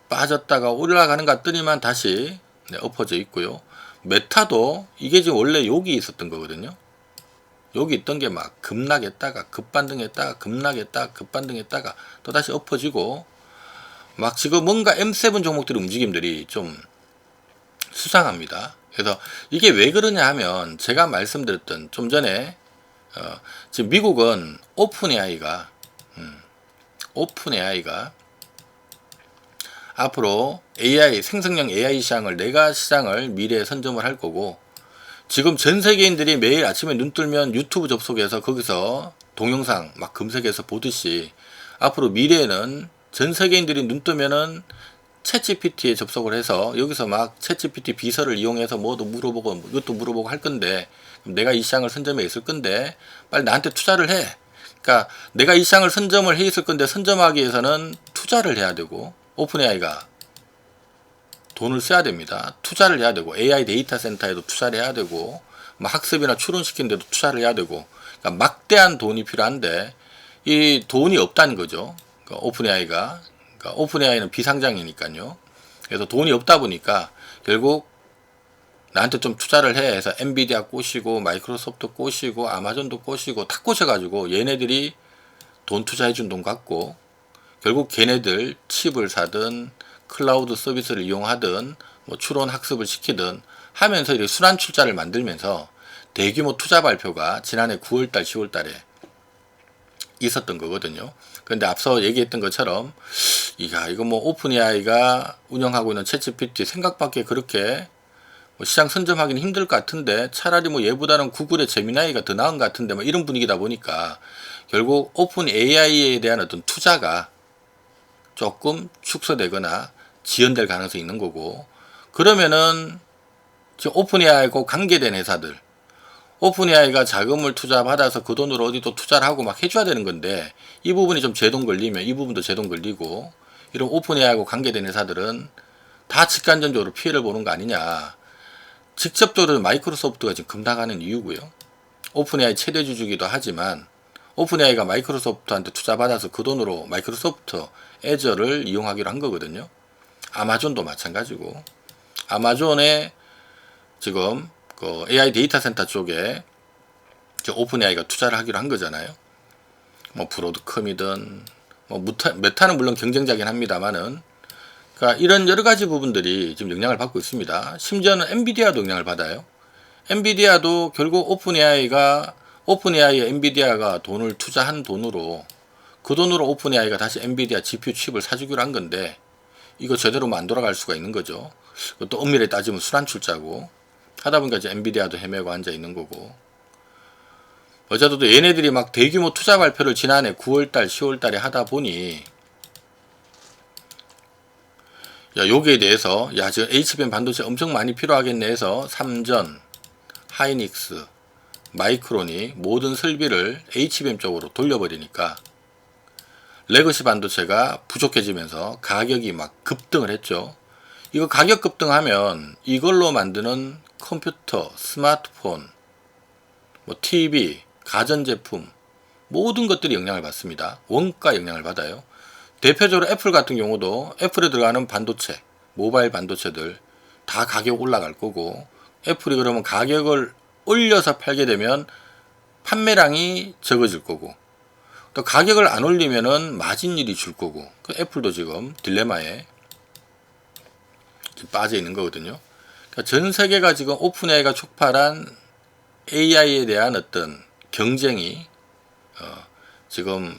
빠졌다가 올라가는 것 같더니만 다시 엎어져 있고요. 메타도 이게 지금 원래 여기 있었던 거거든요. 여기 있던 게 막 급락했다가 급반등했다가 급락했다가 급반등했다가 또 다시 엎어지고, 막 지금 뭔가 M7 종목들의 움직임들이 좀 수상합니다. 그래서 이게 왜 그러냐 하면 제가 말씀드렸던 좀 전에 지금 미국은 오픈AI가 앞으로 AI 생성형 AI 시장을 내가 시장을 미래에 선점을 할 거고, 지금 전 세계인들이 매일 아침에 눈 뜨면 유튜브 접속해서 거기서 동영상 막 검색해서 보듯이 앞으로 미래에는 전 세계인들이 눈 뜨면은 챗GPT에 접속을 해서 여기서 막 챗GPT 비서를 이용해서 뭐도 물어보고 이것도 물어보고 할 건데, 내가 이 시장을 선점해 있을 건데 빨리 나한테 투자를 해. 그러니까 내가 이 시장을 선점을 해 있을 건데 선점하기 위해서는 투자를 해야 되고, 오픈AI가 돈을 써야 됩니다. 투자를 해야 되고, AI 데이터 센터에도 투자를 해야 되고, 뭐 학습이나 추론시키는 데도 투자를 해야 되고, 그러니까 막대한 돈이 필요한데 이 돈이 없다는 거죠. 그러니까 오픈AI는 비상장이니까요. 그래서 돈이 없다 보니까 결국 나한테 좀 투자를 해 해서 엔비디아 꼬시고 마이크로소프트 꼬시고 아마존도 꼬시고 다 꼬셔가지고 얘네들이 돈 투자해준 돈 갖고 결국 걔네들 칩을 사든 클라우드 서비스를 이용하든 뭐 추론 학습을 시키든 하면서 이렇게 순환 출자를 만들면서 대규모 투자 발표가 지난해 9월달 10월달에 있었던 거거든요. 그런데 앞서 얘기했던 것처럼 이거 뭐 오픈AI가 운영하고 있는 챗GPT 생각밖에 그렇게 뭐 시장 선점하기는 힘들 것 같은데 차라리 뭐 얘보다는 구글의 제미나이가 더 나은 것 같은데 뭐 이런 분위기다 보니까 결국 오픈AI에 대한 어떤 투자가 조금 축소되거나 지연될 가능성이 있는 거고, 그러면은 지금 오픈AI하고 관계된 회사들, 오픈AI가 자금을 투자받아서 그 돈으로 어디 또 투자를 하고 막 해줘야 되는 건데 이 부분이 좀 제동 걸리면 이 부분도 제동 걸리고, 이런 오픈AI하고 관계된 회사들은 다 직간접적으로 피해를 보는 거 아니냐. 직접적으로 마이크로소프트가 지금 급락하는 이유고요. 오픈AI 최대 주주기도 하지만 오픈AI가 마이크로소프트한테 투자받아서 그 돈으로 마이크로소프트 애저를 이용하기로 한 거거든요. 아마존도 마찬가지고, 아마존에 지금 그 AI 데이터 센터 쪽에 오픈AI가 투자를 하기로 한 거잖아요. 뭐 브로드컴이든 뭐 메타는 물론 경쟁자긴 합니다만은, 그러니까 이런 여러 가지 부분들이 지금 영향을 받고 있습니다. 심지어는 엔비디아도 영향을 받아요. 엔비디아도 결국 오픈AI에 엔비디아가 돈을 투자한 돈으로 그 돈으로 오픈AI가 다시 엔비디아 GPU 칩을 사주기로 한 건데 이거 제대로 안 돌아갈 수가 있는 거죠. 또 엄밀히 따지면 순환출자고 하다 보니까 이제 엔비디아도 헤매고 앉아 있는 거고, 어쨌든 얘네들이 막 대규모 투자 발표를 지난해 9월달 10월달에 하다 보니 여기에 대해서 지금 HBM 반도체 엄청 많이 필요하겠네 해서 삼전, 하이닉스, 마이크론이 모든 설비를 HBM 쪽으로 돌려버리니까 레거시 반도체가 부족해지면서 가격이 막 급등을 했죠. 이거 가격 급등하면 이걸로 만드는 컴퓨터, 스마트폰, 뭐 TV, 가전제품 모든 것들이 영향을 받습니다. 원가 영향을 받아요. 대표적으로 애플 같은 경우도 애플에 들어가는 반도체, 모바일 반도체들 다 가격 올라갈 거고, 애플이 그러면 가격을 올려서 팔게 되면 판매량이 적어질 거고, 또 가격을 안 올리면은 마진율이 줄 거고, 그 애플도 지금 딜레마에 빠져 있는 거거든요. 그러니까 전 세계가 지금 오픈AI가 촉발한 AI에 대한 어떤 경쟁이 지금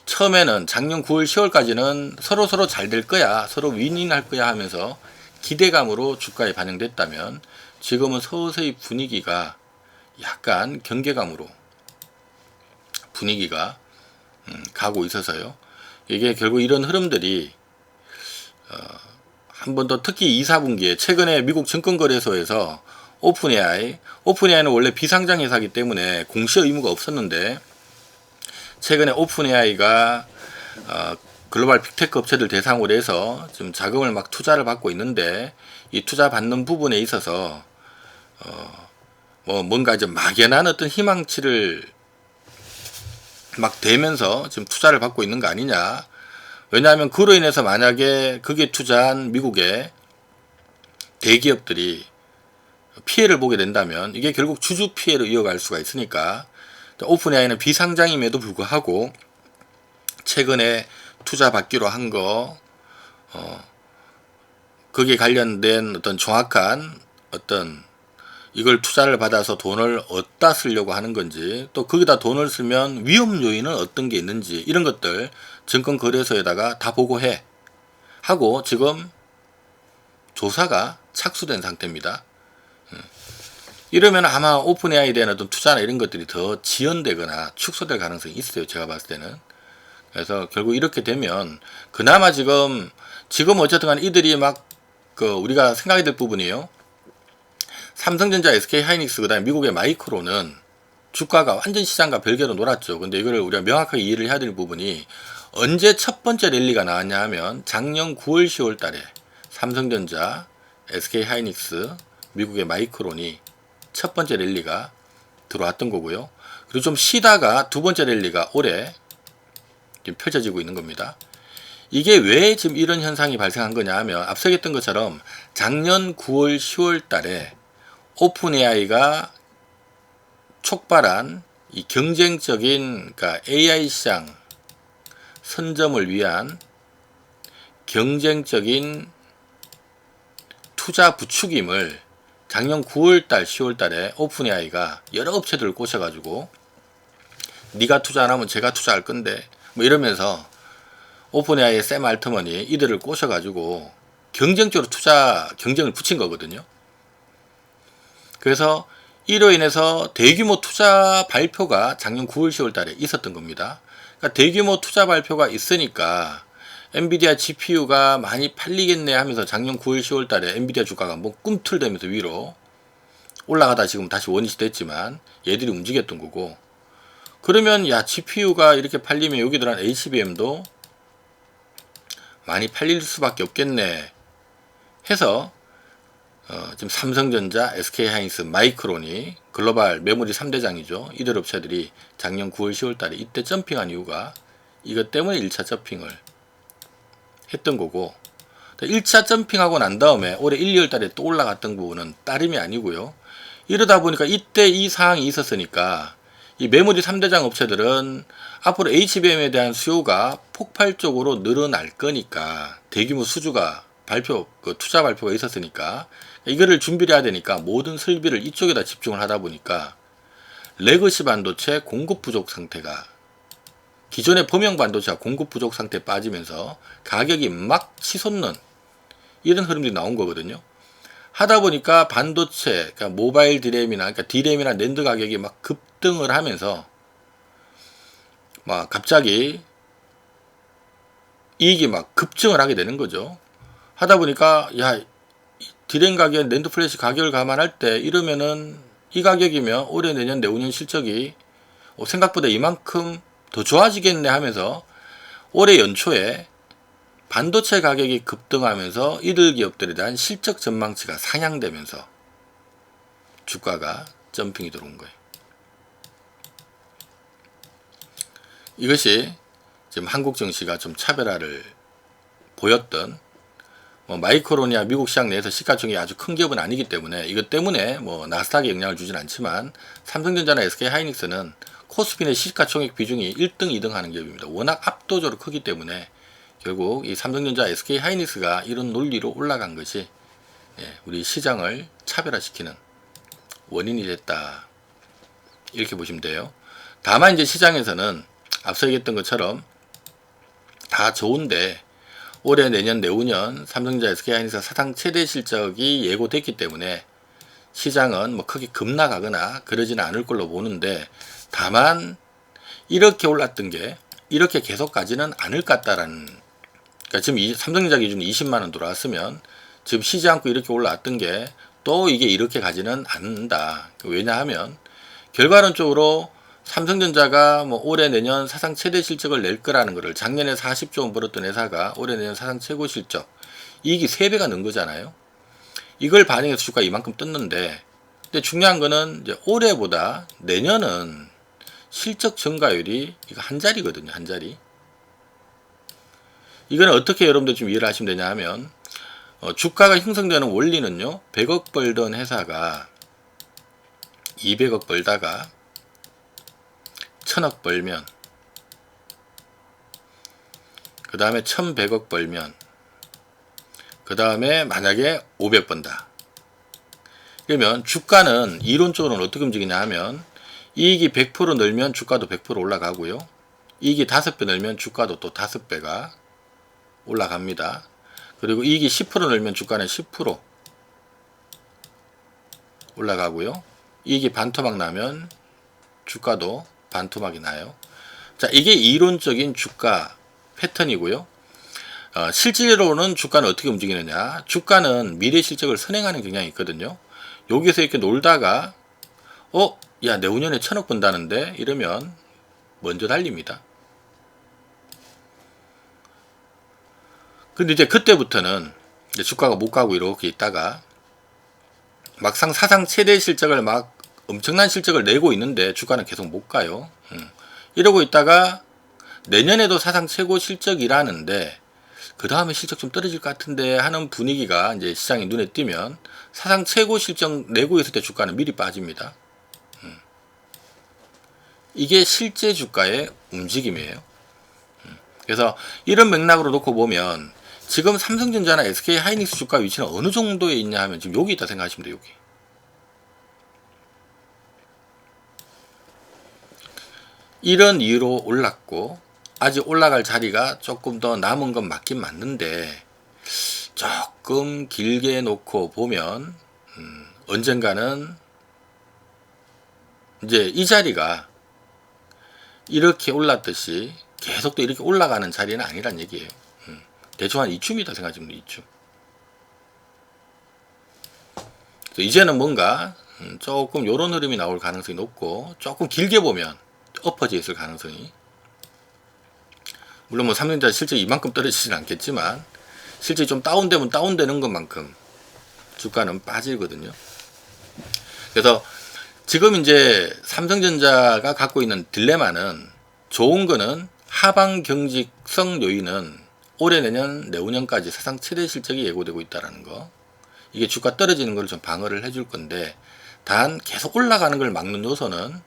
처음에는 작년 9월 10월까지는 서로 잘 될 거야, 서로 윈윈할 거야 하면서 기대감으로 주가에 반영됐다면, 지금은 서서히 분위기가 약간 경계감으로 분위기가 가고 있어서요. 이게 결국 이런 흐름들이 한 번 더, 특히 2, 4분기에 최근에 미국 증권거래소에서 오픈AI는 원래 비상장 회사이기 때문에 공시 의무가 없었는데, 최근에 오픈AI가 글로벌 빅테크 업체들 대상으로 해서 지금 자금을 막 투자를 받고 있는데, 이 투자 받는 부분에 있어서 뭔가 좀 막연한 어떤 희망치를 막 대면서 지금 투자를 받고 있는 거 아니냐. 왜냐하면 그로 인해서 만약에 거기에 투자한 미국의 대기업들이 피해를 보게 된다면 이게 결국 주주 피해로 이어갈 수가 있으니까, 오픈AI는 비상장임에도 불구하고 최근에 투자 받기로 한 거, 거기에 관련된 어떤 정확한 어떤 이걸 투자를 받아서 돈을 어디다 쓰려고 하는 건지, 또 거기다 돈을 쓰면 위험 요인은 어떤 게 있는지, 이런 것들 증권거래소에다가 다 보고해 하고 지금 조사가 착수된 상태입니다. 이러면 아마 오픈AI에 대한 어떤 투자나 이런 것들이 더 지연되거나 축소될 가능성이 있어요, 제가 봤을 때는. 그래서 결국 이렇게 되면 그나마 지금 어쨌든 간 이들이 막 우리가 생각이 될 부분이에요. 삼성전자, SK하이닉스, 그 다음에 미국의 마이크론은 주가가 완전 시장과 별개로 놀았죠. 근데 이거를 우리가 명확하게 이해를 해야 될 부분이, 언제 첫 번째 랠리가 나왔냐 하면 작년 9월 10월 달에 삼성전자, SK하이닉스, 미국의 마이크론이 첫 번째 랠리가 들어왔던 거고요. 그리고 좀 쉬다가 두 번째 랠리가 올해 지금 펼쳐지고 있는 겁니다. 이게 왜 지금 이런 현상이 발생한 거냐 하면, 앞서 얘기했던 것처럼 작년 9월 10월 달에 오픈AI가 촉발한 이 경쟁적인, 그러니까 AI 시장 선점을 위한 경쟁적인 투자 부추김을 작년 9월달, 10월달에 오픈AI가 여러 업체들을 꼬셔가지고, 네가 투자 안 하면 제가 투자할 건데 뭐 이러면서 오픈AI의 샘 알트먼이 이들을 꼬셔가지고 경쟁적으로 투자 경쟁을 붙인 거거든요. 그래서 이로 인해서 대규모 투자 발표가 작년 9월 10월 달에 있었던 겁니다. 그러니까 대규모 투자 발표가 있으니까 엔비디아 GPU가 많이 팔리겠네 하면서 작년 9월 10월 달에 엔비디아 주가가 뭐 꿈틀대면서 위로 올라가다 지금 다시 원위치 됐지만 얘들이 움직였던 거고, 그러면 야, GPU가 이렇게 팔리면 여기들한 HBM도 많이 팔릴 수밖에 없겠네 해서 지금 삼성전자, SK하이닉스, 마이크론이 글로벌 메모리 3대장이죠. 이들 업체들이 작년 9월 10월 달에 이때 점핑한 이유가 이것 때문에 1차 점핑을 했던 거고, 1차 점핑하고 난 다음에 올해 1, 2월 달에 또 올라갔던 부분은 다름이 아니고요. 이러다 보니까 이때 이 상황이 있었으니까 이 메모리 3대장 업체들은 앞으로 HBM에 대한 수요가 폭발적으로 늘어날 거니까, 대규모 수주가 투자 발표가 있었으니까 이거를 준비를 해야 되니까 모든 설비를 이쪽에다 집중을 하다 보니까 레거시 반도체 공급 부족 상태가, 기존의 범용 반도체가 공급 부족 상태에 빠지면서 가격이 막 치솟는 이런 흐름들이 나온 거거든요. 하다 보니까 반도체, 그러니까 모바일 디램이나, 그러니까 디램이나 낸드 가격이 막 급등을 하면서 막 갑자기 이익이 막 급증을 하게 되는 거죠. 하다 보니까 야, 디램 가격, 낸드 플래시 가격을 감안할 때 이러면은 이 가격이면 올해, 내년, 내후년 실적이 생각보다 이만큼 더 좋아지겠네 하면서 올해 연초에 반도체 가격이 급등하면서 이들 기업들에 대한 실적 전망치가 상향되면서 주가가 점핑이 들어온 거예요. 이것이 지금 한국 증시가 좀 차별화를 보였던 뭐 마이크론이야 미국 시장 내에서 시가총액이 아주 큰 기업은 아니기 때문에 이것 때문에 뭐 나스닥에 영향을 주진 않지만 삼성전자나 SK하이닉스는 코스피 내 시가총액 비중이 1등, 2등 하는 기업입니다. 워낙 압도적으로 크기 때문에 결국 이 삼성전자, SK하이닉스가 이런 논리로 올라간 것이 우리 시장을 차별화시키는 원인이 됐다. 이렇게 보시면 돼요. 다만 이제 시장에서는 앞서 얘기했던 것처럼 다 좋은데 올해, 내년, 내후년 삼성전자, SK하이닉스 사상 최대 실적이 예고됐기 때문에 시장은 뭐 크게 급락하거나 그러지는 않을 걸로 보는데, 다만 이렇게 올랐던 게 이렇게 계속 가지는 않을 것 같다라는, 그러니까 지금 삼성전자 기준 20만원 들어왔으면 지금 쉬지 않고 이렇게 올라왔던 게 또 이게 이렇게 가지는 않는다. 왜냐하면 결과론적으로 삼성전자가 뭐 올해 내년 사상 최대 실적을 낼 거라는 거를, 작년에 40조 원 벌었던 회사가 올해 내년 사상 최고 실적, 이익이 3배가 는 거잖아요. 이걸 반영해서 주가 이만큼 떴는데, 근데 중요한 거는 이제 올해보다 내년은 실적 증가율이 이거 한 자리거든요. 한 자리. 이거는 어떻게 여러분들 좀 이해를 하시면 되냐 하면, 주가가 형성되는 원리는요, 100억 벌던 회사가 200억 벌다가 1000억 벌면, 그 다음에 1100억 벌면, 그 다음에 만약에 500 번다. 그러면 주가는 이론적으로는 어떻게 움직이냐 하면, 이익이 100% 늘면 주가도 100% 올라가고요. 이익이 5배 늘면 주가도 또 5배가 올라갑니다. 그리고 이익이 10% 늘면 주가는 10% 올라가고요. 이익이 반토막 나면 주가도 반토막이 나요. 자, 이게 이론적인 주가 패턴이고요. 실질로는 주가는 어떻게 움직이느냐. 주가는 미래 실적을 선행하는 경향이 있거든요. 여기서 이렇게 놀다가 야, 내후년에 1000억 번다는데 이러면 먼저 달립니다. 근데 이제 그때부터는 이제 주가가 못 가고 이렇게 있다가 막상 사상 최대 실적을 막 엄청난 실적을 내고 있는데 주가는 계속 못 가요. 이러고 있다가 내년에도 사상 최고 실적이라는데 그 다음에 실적 좀 떨어질 것 같은데 하는 분위기가 이제 시장에 눈에 띄면 사상 최고 실적 내고 있을 때 주가는 미리 빠집니다. 이게 실제 주가의 움직임이에요. 그래서 이런 맥락으로 놓고 보면 지금 삼성전자나 SK하이닉스 주가 위치는 어느 정도에 있냐 하면 지금 여기 있다 생각하시면 돼요. 여기. 이런 이유로 올랐고 아직 올라갈 자리가 조금 더 남은 건 맞긴 맞는데, 조금 길게 놓고 보면 언젠가는 이제 이 자리가 이렇게 올랐듯이 계속 또 이렇게 올라가는 자리는 아니란 얘기예요. 대충 한 이쯤이다 생각하시면 돼요. 이쯤. 이제는 뭔가 조금 요런 흐름이 나올 가능성이 높고, 조금 길게 보면 엎어져 있을 가능성이, 물론 뭐 삼성전자 실적이 이만큼 떨어지진 않겠지만 실적이 좀 다운되면 다운되는 것만큼 주가는 빠지거든요. 그래서 지금 이제 삼성전자가 갖고 있는 딜레마는, 좋은 거는 하방 경직성 요인은 올해, 내년, 내후년까지 사상 최대 실적이 예고되고 있다는 거. 이게 주가 떨어지는 걸 좀 방어를 해줄 건데, 단 계속 올라가는 걸 막는 요소는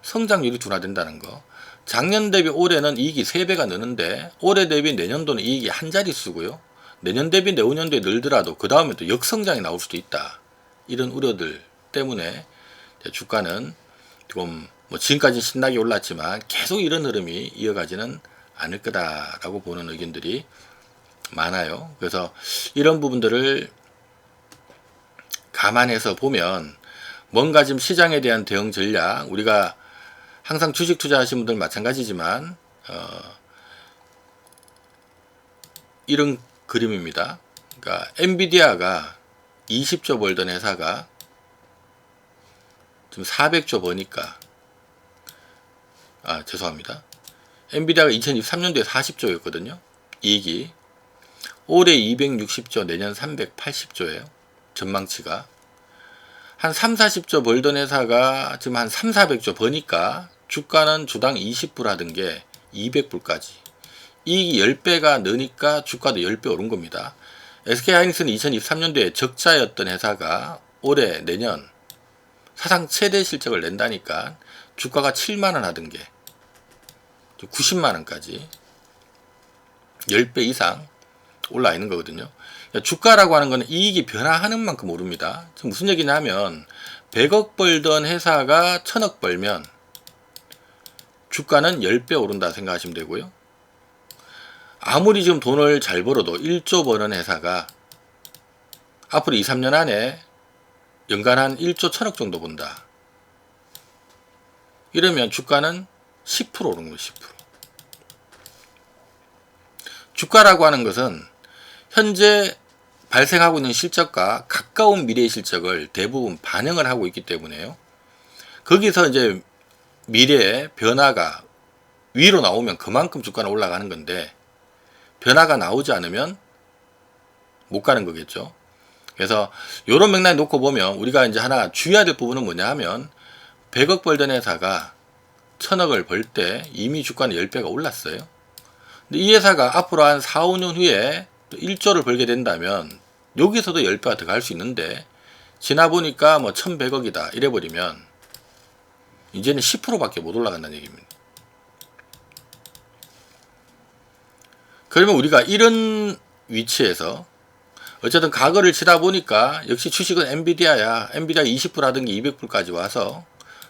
성장률이 둔화된다는 거. 작년 대비 올해는 이익이 3배가 느는데 올해 대비 내년도는 이익이 한 자릿수고요. 내년 대비 내후년도에 늘더라도 그 다음에 또 역성장이 나올 수도 있다. 이런 우려들 때문에 주가는 조금 뭐 지금까지 신나게 올랐지만 계속 이런 흐름이 이어가지는 않을 거다라고 보는 의견들이 많아요. 그래서 이런 부분들을 감안해서 보면 뭔가 지금 시장에 대한 대응 전략, 우리가 항상 주식 투자하시는 분들 마찬가지지만 이런 그림입니다. 그러니까 엔비디아가 20조 벌던 회사가 지금 400조 버니까, 죄송합니다. 엔비디아가 2023년도에 40조였거든요. 이익이. 올해 260조, 내년 380조예요. 전망치가. 한 3, 40조 벌던 회사가 지금 한 3, 400조 버니까 주가는 주당 20불 하던 게 200불까지. 이익이 10배가 느니까 주가도 10배 오른 겁니다. SK하이닉스는 2023년도에 적자였던 회사가 올해 내년 사상 최대 실적을 낸다니까 주가가 7만원 하던 게 90만원까지 10배 이상 올라 있는 거거든요. 주가라고 하는 거는 이익이 변화하는 만큼 오릅니다. 지금 무슨 얘기냐면 100억 벌던 회사가 1000억 벌면 주가는 10배 오른다 생각하시면 되고요. 아무리 지금 돈을 잘 벌어도 1조 버는 회사가 앞으로 2, 3년 안에 연간 한 1조 1000억 정도 본다. 이러면 주가는 10% 오른 거예요. 10%. 주가라고 하는 것은 현재 발생하고 있는 실적과 가까운 미래의 실적을 대부분 반영을 하고 있기 때문에요. 거기서 이제 미래의 변화가 위로 나오면 그만큼 주가는 올라가는 건데 변화가 나오지 않으면 못 가는 거겠죠. 그래서 이런 맥락에 놓고 보면 우리가 이제 하나 주의해야 될 부분은 뭐냐 하면 100억 벌던 회사가 1000억을 벌 때 이미 주가는 10배가 올랐어요. 근데 이 회사가 앞으로 한 4, 5년 후에 1조를 벌게 된다면 여기서도 10배가 더 갈 수 있는데 지나 보니까 뭐 1100억이다 이래버리면 이제는 10%밖에 못 올라간다는 얘기입니다. 그러면 우리가 이런 위치에서 어쨌든 과거를 치다 보니까 역시 주식은 엔비디아야. 엔비디아 20불 하던 게 200불까지 와서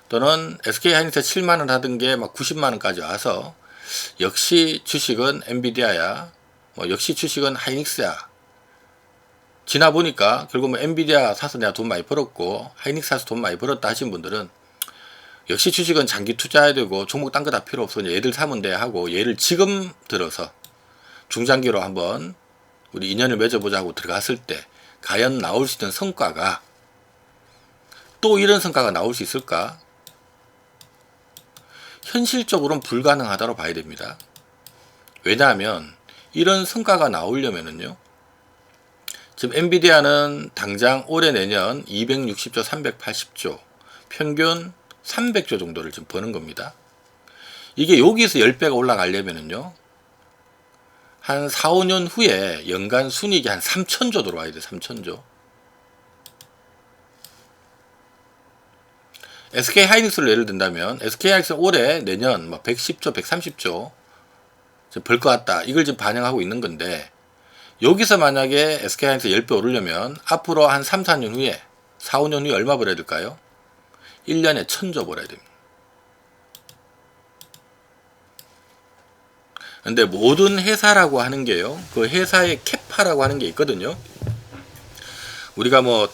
또는 SK하이닉스 7만원 하던 게 막 90만원까지 와서 역시 주식은 엔비디아야. 뭐 역시 주식은 하이닉스야. 지나 보니까 결국 뭐 엔비디아 사서 내가 돈 많이 벌었고 하이닉스 사서 돈 많이 벌었다 하신 분들은 역시 주식은 장기 투자해야 되고 종목 딴 거 다 필요 없어. 얘들 사면 돼 하고 얘를 지금 들어서 중장기로 한번 우리 인연을 맺어보자 하고 들어갔을 때 과연 나올 수 있는 성과가 또 이런 성과가 나올 수 있을까? 현실적으로는 불가능하다고 봐야 됩니다. 왜냐하면 이런 성과가 나오려면은요. 지금 엔비디아는 당장 올해 내년 260조, 380조, 평균 300조 정도를 지금 버는 겁니다. 이게 여기서 10배가 올라가려면은요. 한 4, 5년 후에 연간 순이익이 한 3천조 들어와야 돼. 3천조. SK하이닉스를 예를 든다면 SK하이닉스 올해 내년 110조, 130조 벌 것 같다. 이걸 지금 반영하고 있는 건데 여기서 만약에 SK하이닉스 10배 오르려면 앞으로 한 3, 4년 후에 4, 5년 후에 얼마 벌어야 될까요? 1년에 1000조 벌어야 됩니다. 근데 모든 회사라고 하는 게요. 그 회사의 캐파라고 하는 게 있거든요. 우리가 뭐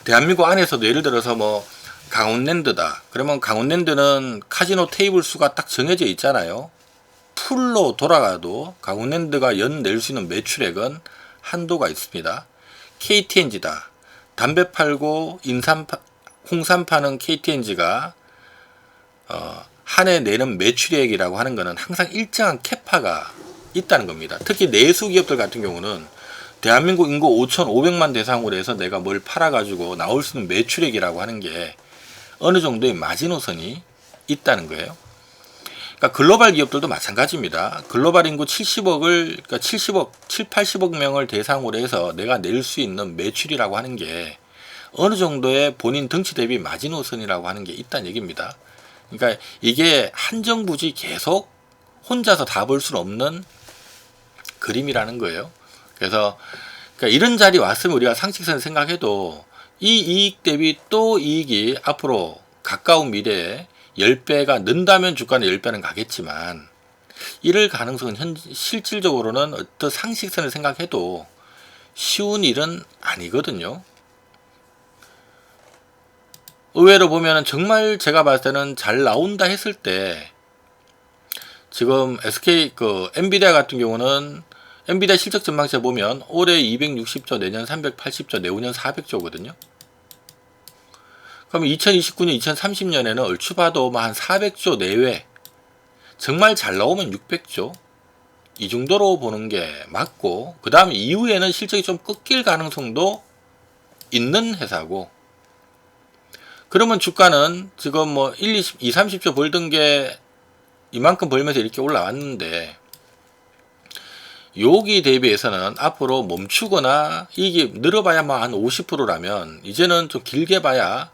대한민국 안에서도 예를 들어서 뭐 강원랜드다. 그러면 강원랜드는 카지노 테이블 수가 딱 정해져 있잖아요. 풀로 돌아가도 강원랜드가 연 낼 수 있는 매출액은 한도가 있습니다. KTNG다. 담배 팔고 홍삼 파는 KTNG가 한 해 내는 매출액이라고 하는 것은 항상 일정한 캐파가 있다는 겁니다. 특히 내수 기업들 같은 경우는 대한민국 인구 5,500만 대상으로 해서 내가 뭘 팔아가지고 나올 수 있는 매출액이라고 하는 게 어느 정도의 마지노선이 있다는 거예요. 그러니까 글로벌 기업들도 마찬가지입니다. 글로벌 인구 70억을, 그러니까 70억, 80억 명을 대상으로 해서 내가 낼 수 있는 매출이라고 하는 게 어느 정도의 본인 덩치 대비 마지노선이라고 하는 게 있다는 얘기입니다. 그러니까 이게 한정부지 계속 혼자서 다 벌 수는 없는 그림이라는 거예요. 그래서 그러니까 이런 자리 왔으면 우리가 상식선을 생각해도 이 이익 대비 또 이익이 앞으로 가까운 미래에 10배가 는다면 주가는 10배는 가겠지만 이럴 가능성은 실질적으로는 어떤 상식선을 생각해도 쉬운 일은 아니거든요. 의외로 보면은 정말 제가 봤을 때는 잘 나온다 했을 때 지금 엔비디아 같은 경우는 엔비디아 실적 전망치에 보면 올해 260조, 내년 380조, 내후년 400조거든요. 그럼 2029년, 2030년에는 얼추 봐도 한 400조 내외, 정말 잘 나오면 600조 이 정도로 보는 게 맞고, 그 다음 이후에는 실적이 좀 꺾일 가능성도 있는 회사고, 그러면 주가는 지금 뭐 2, 30조 벌던 게 이만큼 벌면서 이렇게 올라왔는데 여기 대비해서는 앞으로 멈추거나 이게 늘어봐야 뭐 한 50%라면 이제는 좀 길게 봐야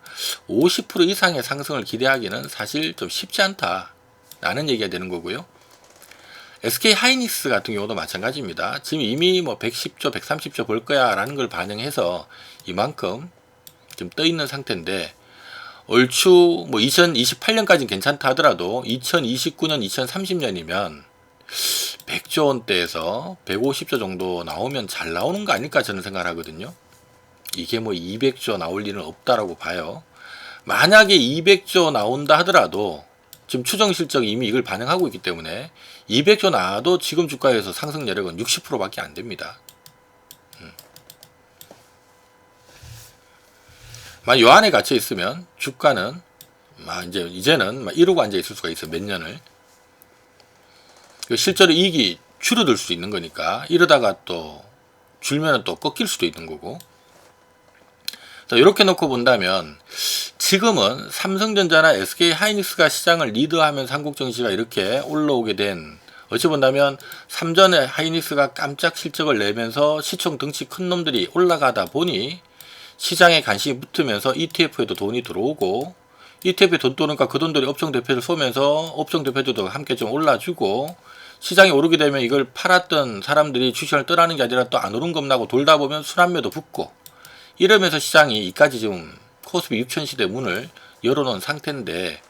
50% 이상의 상승을 기대하기는 사실 좀 쉽지 않다라는 얘기가 되는 거고요. SK 하이닉스 같은 경우도 마찬가지입니다. 지금 이미 뭐 110조, 130조 벌 거야 라는 걸 반영해서 이만큼 지금 떠 있는 상태인데, 얼추 뭐 2028년까지는 괜찮다 하더라도 2029년, 2030년이면 100조 원대에서 150조 정도 나오면 잘 나오는 거 아닐까 저는 생각을 하거든요. 이게 뭐 200조 나올 일은 없다라고 봐요. 만약에 200조 나온다 하더라도 지금 추정 실적이 이미 이걸 반영하고 있기 때문에 200조 나와도 지금 주가에서 상승 여력은 60%밖에 안 됩니다. 요 안에 갇혀 있으면 주가는 이제는 이러고 앉아 있을 수가 있어, 몇 년을. 실제로 이익이 줄어들 수 있는 거니까 이러다가 또 줄면 또 꺾일 수도 있는 거고. 이렇게 놓고 본다면 지금은 삼성전자나 SK 하이닉스가 시장을 리드하면서 한국증시가 이렇게 올라오게 된, 어찌 본다면 삼전에 하이닉스가 깜짝 실적을 내면서 시총 덩치 큰 놈들이 올라가다 보니 시장에 관심이 붙으면서 ETF에도 돈이 들어오고, ETF에 돈 도니까 그 돈들이 업종 대표를 쏘면서 업종 대표들도 함께 좀 올라주고, 시장이 오르게 되면 이걸 팔았던 사람들이 주식을 떠나는 게 아니라 또 안 오른 겁나고 돌다 보면 순환매도 붙고, 이러면서 시장이 이까지 지금 코스피 6000 시대 문을 열어놓은 상태인데,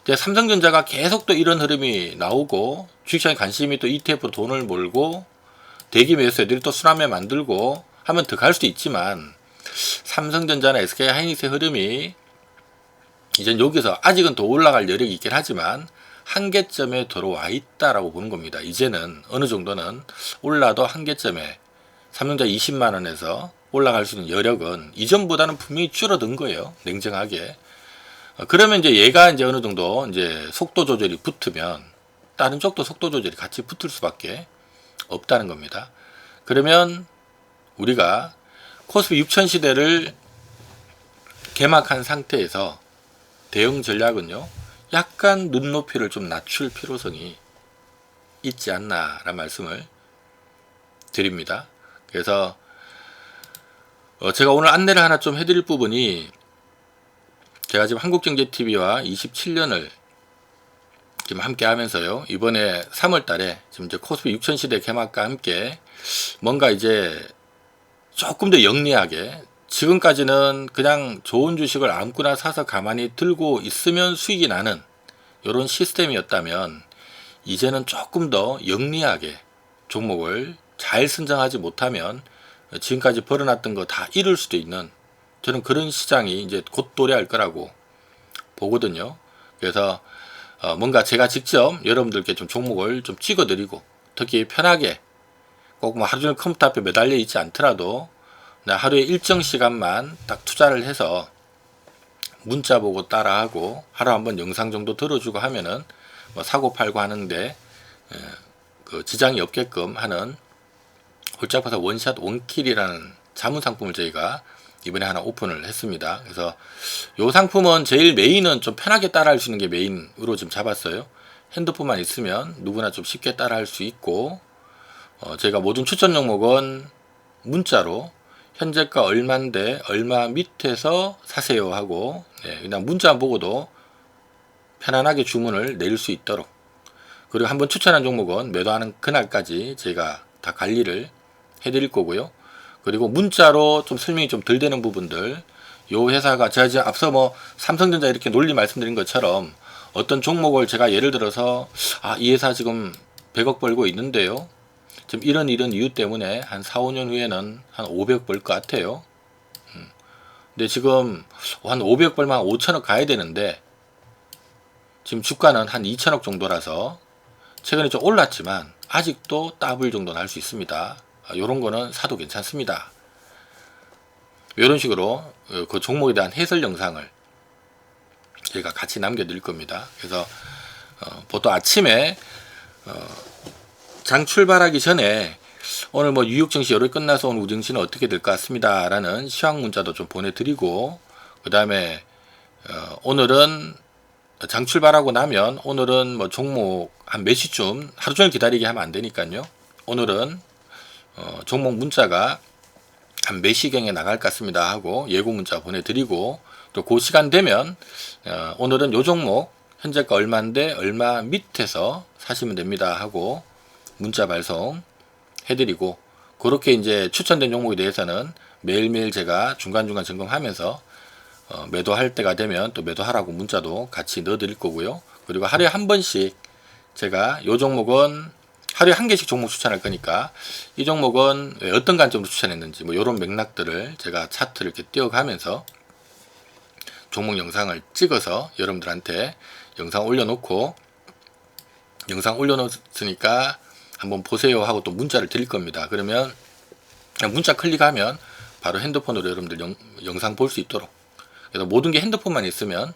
이제 삼성전자가 계속 또 이런 흐름이 나오고 주식시장에 관심이 또 ETF로 돈을 몰고 대기 매수세들이 또 순환매 만들고 하면 더 갈 수도 있지만, 삼성전자나 SK 하이닉스의 흐름이 이젠 여기서 아직은 더 올라갈 여력이 있긴 하지만 한계점에 들어와 있다라고 보는 겁니다. 이제는 어느 정도는 올라도 한계점에 삼성전자 20만원에서 올라갈 수 있는 여력은 이전보다는 분명히 줄어든 거예요. 냉정하게. 그러면 이제 얘가 이제 어느 정도 이제 속도 조절이 붙으면 다른 쪽도 속도 조절이 같이 붙을 수밖에 없다는 겁니다. 그러면 우리가 코스피 6000 시대를 개막한 상태에서 대응 전략은요, 약간 눈높이를 좀 낮출 필요성이 있지 않나라는 말씀을 드립니다. 그래서 제가 오늘 안내를 하나 좀 해드릴 부분이, 제가 지금 한국경제TV와 27년을 지금 함께 하면서요, 이번에 3월 달에 지금 이제 코스피 6000 시대 개막과 함께 뭔가 이제 조금 더 영리하게, 지금까지는 그냥 좋은 주식을 아무거나 사서 가만히 들고 있으면 수익이 나는 이런 시스템이었다면, 이제는 조금 더 영리하게 종목을 잘 선정하지 못하면 지금까지 벌어놨던 거 다 잃을 수도 있는, 저는 그런 시장이 이제 곧 도래할 거라고 보거든요. 그래서 뭔가 제가 직접 여러분들께 좀 종목을 좀 찍어드리고, 특히 편하게 꼭 뭐 하루 종일 컴퓨터 앞에 매달려 있지 않더라도 하루에 일정 시간만 딱 투자를 해서 문자 보고 따라하고 하루 한번 영상 정도 들어주고 하면은 뭐 사고 팔고 하는데 그 지장이 없게끔 하는 홀짝 봐서 원샷 원킬이라는 자문 상품을 저희가 이번에 하나 오픈을 했습니다. 그래서 이 상품은 제일 메인은 좀 편하게 따라할 수 있는 게 메인으로 지금 잡았어요. 핸드폰만 있으면 누구나 좀 쉽게 따라할 수 있고, 저희가 모든 추천 종목은 문자로 현재가 얼마인데 얼마 밑에서 사세요 하고, 그냥 문자 보고도 편안하게 주문을 내릴 수 있도록, 그리고 한번 추천한 종목은 매도하는 그날까지 제가 다 관리를 해드릴 거고요. 그리고 문자로 좀 설명이 좀 덜 되는 부분들, 요 회사가 제가 지금 앞서 뭐 삼성전자 이렇게 논리 말씀드린 것처럼 어떤 종목을 제가 예를 들어서 이 회사 지금 100억 벌고 있는데요, 지금 이런 이유 때문에 한 4, 5년 후에는 한 500억 벌 것 같아요. 근데 지금 한 500억 벌면 한 5천억 가야 되는데 지금 주가는 한 2천억 정도라서 최근에 좀 올랐지만 아직도 더블 정도는 할 수 있습니다. 요런 거는 사도 괜찮습니다. 이런 식으로 그 종목에 대한 해설 영상을 저희가 같이 남겨드릴 겁니다. 그래서 보통 아침에 장 출발하기 전에 오늘 뭐 뉴욕 증시 열흘 끝나서 오늘 우증시는 어떻게 될 것 같습니다 라는 시황 문자도 좀 보내드리고, 그 다음에 오늘은 장 출발하고 나면 오늘은 뭐 종목 한 몇 시쯤, 하루 종일 기다리게 하면 안 되니까요, 오늘은 종목 문자가 한 몇 시경에 나갈 것 같습니다 하고 예고 문자 보내드리고, 또 그 시간 되면 오늘은 요 종목 현재가 얼마인데 얼마 밑에서 사시면 됩니다 하고 문자 발송 해드리고, 그렇게 이제 추천된 종목에 대해서는 매일매일 제가 중간중간 점검하면서 매도할 때가 되면 또 매도하라고 문자도 같이 넣어 드릴 거고요. 그리고 하루에 한 번씩 제가 요 종목은 하루에 한 개씩 종목 추천할 거니까 이 종목은 어떤 관점으로 추천했는지 뭐 이런 맥락들을 제가 차트를 이렇게 띄워가면서 종목 영상을 찍어서 여러분들한테 영상 올려놓고, 영상 올려놓았으니까 한번 보세요 하고 또 문자를 드릴 겁니다. 그러면 그냥 문자 클릭하면 바로 핸드폰으로 여러분들 영상 볼 수 있도록, 그래서 모든 게 핸드폰만 있으면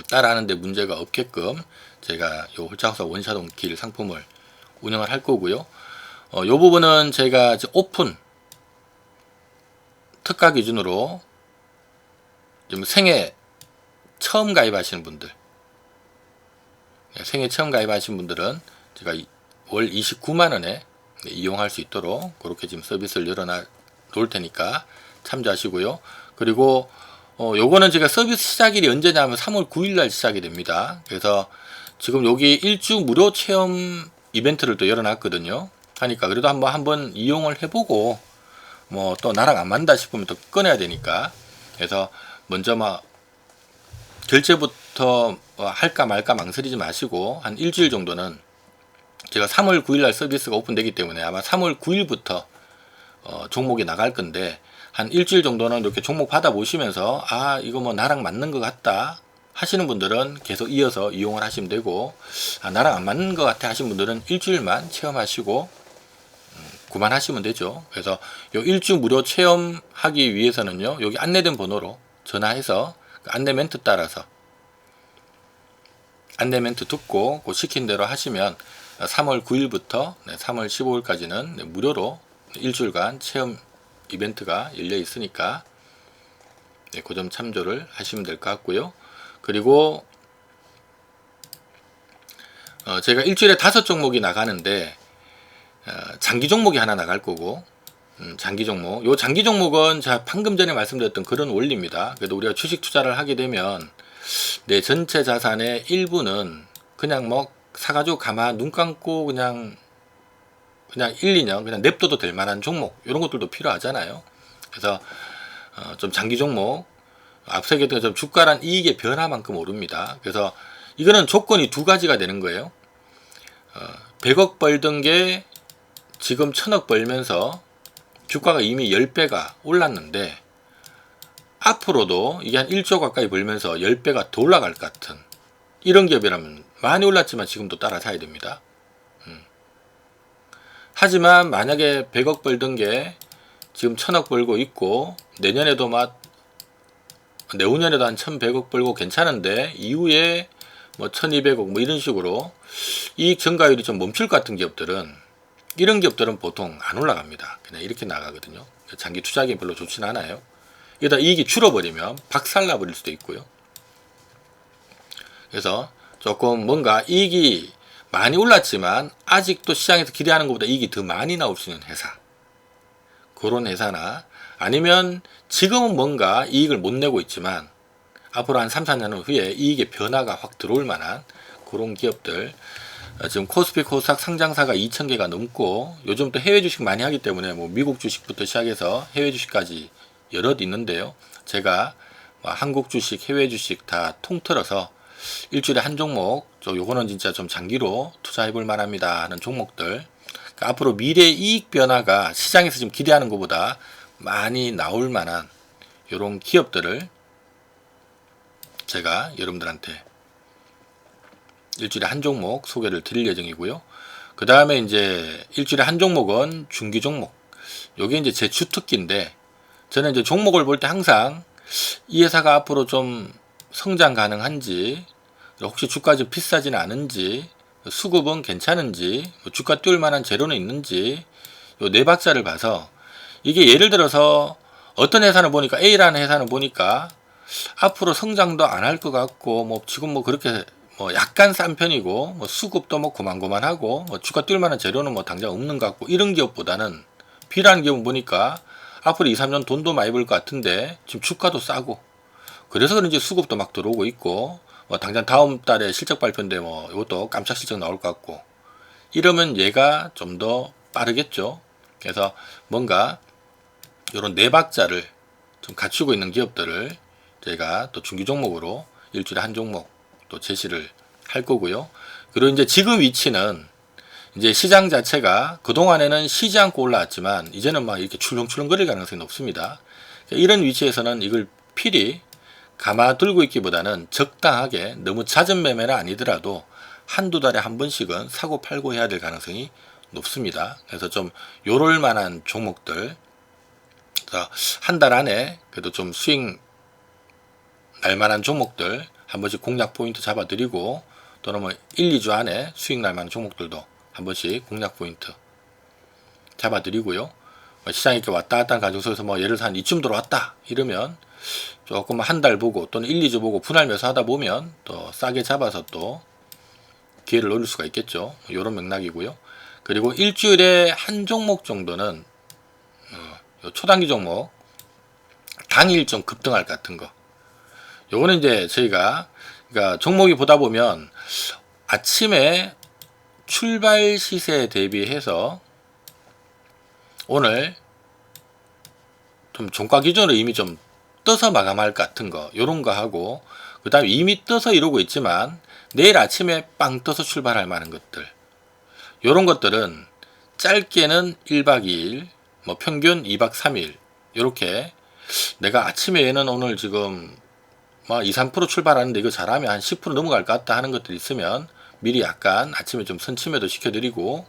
따라하는데 문제가 없게끔 제가 요 홀짝사 원샷온 길 상품을 운영을 할 거고요. 요 부분은 제가 이제 오픈 특가 기준으로 좀 생애 처음 가입하시는 분들, 생애 처음 가입하신 분들은 제가 월 29만원에 이용할 수 있도록 그렇게 지금 서비스를 열어놔 놓을 테니까 참조하시고요. 그리고 요거는 제가 서비스 시작일이 언제냐면 3월 9일날 시작이 됩니다. 그래서 지금 여기 일주 무료 체험 이벤트를 또 열어놨거든요. 하니까 그래도 한번 이용을 해보고 뭐 또 나랑 안 맞는다 싶으면 또 꺼내야 되니까, 그래서 먼저 막 결제부터 할까 말까 망설이지 마시고 한 일주일 정도는, 제가 3월 9일날 서비스가 오픈되기 때문에 아마 3월 9일부터 종목이 나갈 건데, 한 일주일 정도는 이렇게 종목 받아보시면서 아 이거 뭐 나랑 맞는 것 같다 하시는 분들은 계속 이어서 이용을 하시면 되고, 아 나랑 안 맞는 것 같아 하시는 분들은 일주일만 체험하시고 그만하시면 되죠. 그래서 요 일주 무료 체험하기 위해서는요, 여기 안내된 번호로 전화해서 그 안내 멘트 따라서 안내 멘트 듣고 그 시킨 대로 하시면 3월 9일부터 3월 15일까지는 무료로 일주일간 체험 이벤트가 열려 있으니까 그 점 참조를 하시면 될 것 같고요. 그리고 제가 일주일에 5종목이 나가는데 장기 종목이 하나 나갈 거고, 장기 종목, 요 장기 종목은 제가 방금 전에 말씀드렸던 그런 원리입니다. 그래도 우리가 주식 투자를 하게 되면 내 전체 자산의 일부는 그냥 뭐 사가지고 가만 눈 감고 그냥 1, 2년 그냥 냅둬도 될 만한 종목, 이런 것들도 필요하잖아요. 그래서 좀 장기 종목, 앞서 얘기했던 좀 주가란 이익의 변화만큼 오릅니다. 그래서 이거는 조건이 두 가지가 되는 거예요. 100억 벌던 게 지금 1000억 벌면서 주가가 이미 10배가 올랐는데, 앞으로도 이게 한 1조 가까이 벌면서 10배가 더 올라갈 것 같은 이런 기업이라면 많이 올랐지만 지금도 따라 사야 됩니다. 하지만 만약에 100억 벌던 게 지금 1000억 벌고 있고, 내년에도 내후년에도 한 1100억 벌고 괜찮은데 이후에 뭐 1200억 뭐 이런 식으로 이익 증가율이 좀 멈출 것 같은 기업들은, 이런 기업들은 보통 안 올라갑니다. 그냥 이렇게 나가거든요. 장기 투자하기 별로 좋지는 않아요. 이러다 이익이 줄어버리면 박살나 버릴 수도 있고요. 그래서 조금 뭔가 이익이 많이 올랐지만 아직도 시장에서 기대하는 것보다 이익이 더 많이 나올 수 있는 회사, 그런 회사나, 아니면 지금은 뭔가 이익을 못 내고 있지만 앞으로 한 3, 4년 후에 이익의 변화가 확 들어올 만한 그런 기업들, 지금 코스피 코스닥 상장사가 2,000개가 넘고, 요즘 또 해외 주식 많이 하기 때문에 뭐 미국 주식부터 시작해서 해외 주식까지 여럿 있는데요. 제가 한국 주식, 해외 주식 다 통틀어서 일주일에 한 종목, 요거는 진짜 좀 장기로 투자해 볼 만합니다 하는 종목들, 그러니까 앞으로 미래 이익 변화가 시장에서 지금 기대하는 것보다 많이 나올 만한 이런 기업들을 제가 여러분들한테 일주일에 한 종목 소개를 드릴 예정이고요. 그 다음에 이제 일주일에 한 종목은 중기 종목. 요게 이제 제 주특기인데, 저는 이제 종목을 볼 때 항상 이 회사가 앞으로 좀 성장 가능한지, 혹시 주가 좀 비싸지는 않은지, 수급은 괜찮은지, 주가 띄울 만한 재료는 있는지, 요 네 박자를 봐서, 이게 예를 들어서 어떤 회사는 보니까, A라는 회사는 보니까 앞으로 성장도 안 할 것 같고, 뭐 지금 뭐 그렇게 뭐 약간 싼 편이고 뭐 수급도 뭐 고만고만하고 뭐 주가 뛸 만한 재료는 뭐 당장 없는 것 같고 이런 기업보다는 B라는 기업은 보니까 앞으로 2, 3년 돈도 많이 벌 것 같은데 지금 주가도 싸고 그래서 그런지 수급도 막 들어오고 있고 뭐 당장 다음 달에 실적 발표인데 뭐 이것도 깜짝 실적 나올 것 같고 이러면 얘가 좀 더 빠르겠죠. 그래서 뭔가 이런 네 박자를 좀 갖추고 있는 기업들을 제가 또 중기 종목으로 일주일에 한 종목 또 제시를 할 거고요. 그리고 이제 지금 위치는 이제 시장 자체가 그동안에는 쉬지 않고 올라왔지만 이제는 막 이렇게 출렁출렁거릴 가능성이 높습니다. 이런 위치에서는 이걸 필히 감아 들고 있기보다는 적당하게 너무 잦은 매매는 아니더라도 한두 달에 한 번씩은 사고 팔고 해야 될 가능성이 높습니다. 그래서 좀 요럴 만한 종목들 한 달 안에 그래도 좀 수익 날 만한 종목들 한 번씩 공략 포인트 잡아드리고 또는 뭐 1, 2주 안에 수익 날 만한 종목들도 한 번씩 공략 포인트 잡아드리고요. 시장이 이렇게 왔다 갔다 하는 과정 속에서 뭐 예를 들어서 한 이쯤 들어왔다 이러면 조금 한 달 보고 또는 1, 2주 보고 분할 매수하다 보면 또 싸게 잡아서 또 기회를 노릴 수가 있겠죠. 이런 맥락이고요. 그리고 일주일에 한 종목 정도는 초단기 종목 당일 좀 급등할 것 같은 거. 요거는 이제 저희가 그러니까 종목이 보다 보면 아침에 출발 시세 대비해서 오늘 좀 종가 기준으로 이미 좀 떠서 마감할 것 같은 거 요런 거 하고 그 다음에 이미 떠서 이러고 있지만 내일 아침에 빵 떠서 출발할 만한 것들 요런 것들은 짧게는 1박 2일 뭐 평균 2박 3일 요렇게 내가 아침에 얘는 오늘 지금 뭐 2, 3% 출발하는데 이거 잘하면 한 10% 넘어갈 것 같다 하는 것들 있으면 미리 약간 아침에 좀 선침해도 시켜드리고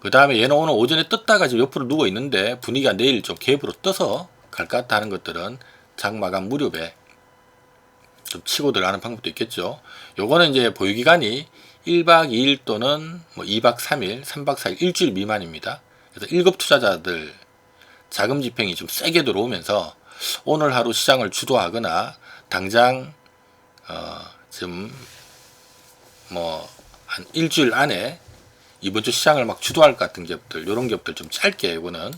그 다음에 얘는 오늘 오전에 떴다가 지금 옆으로 누워 있는데 분위기가 내일 좀 갭으로 떠서 갈 것 같다 하는 것들은 장마감 무렵에 좀 치고 들어가는 방법도 있겠죠. 요거는 이제 보유기간이 1박 2일 또는 뭐 2박 3일, 3박 4일, 일주일 미만입니다. 그래서 1급 투자자들 자금 집행이 좀 세게 들어오면서 오늘 하루 시장을 주도하거나 당장 지금 뭐 한 일주일 안에 이번 주 시장을 막 주도할 것 같은 기업들 이런 기업들 좀 짧게 이거는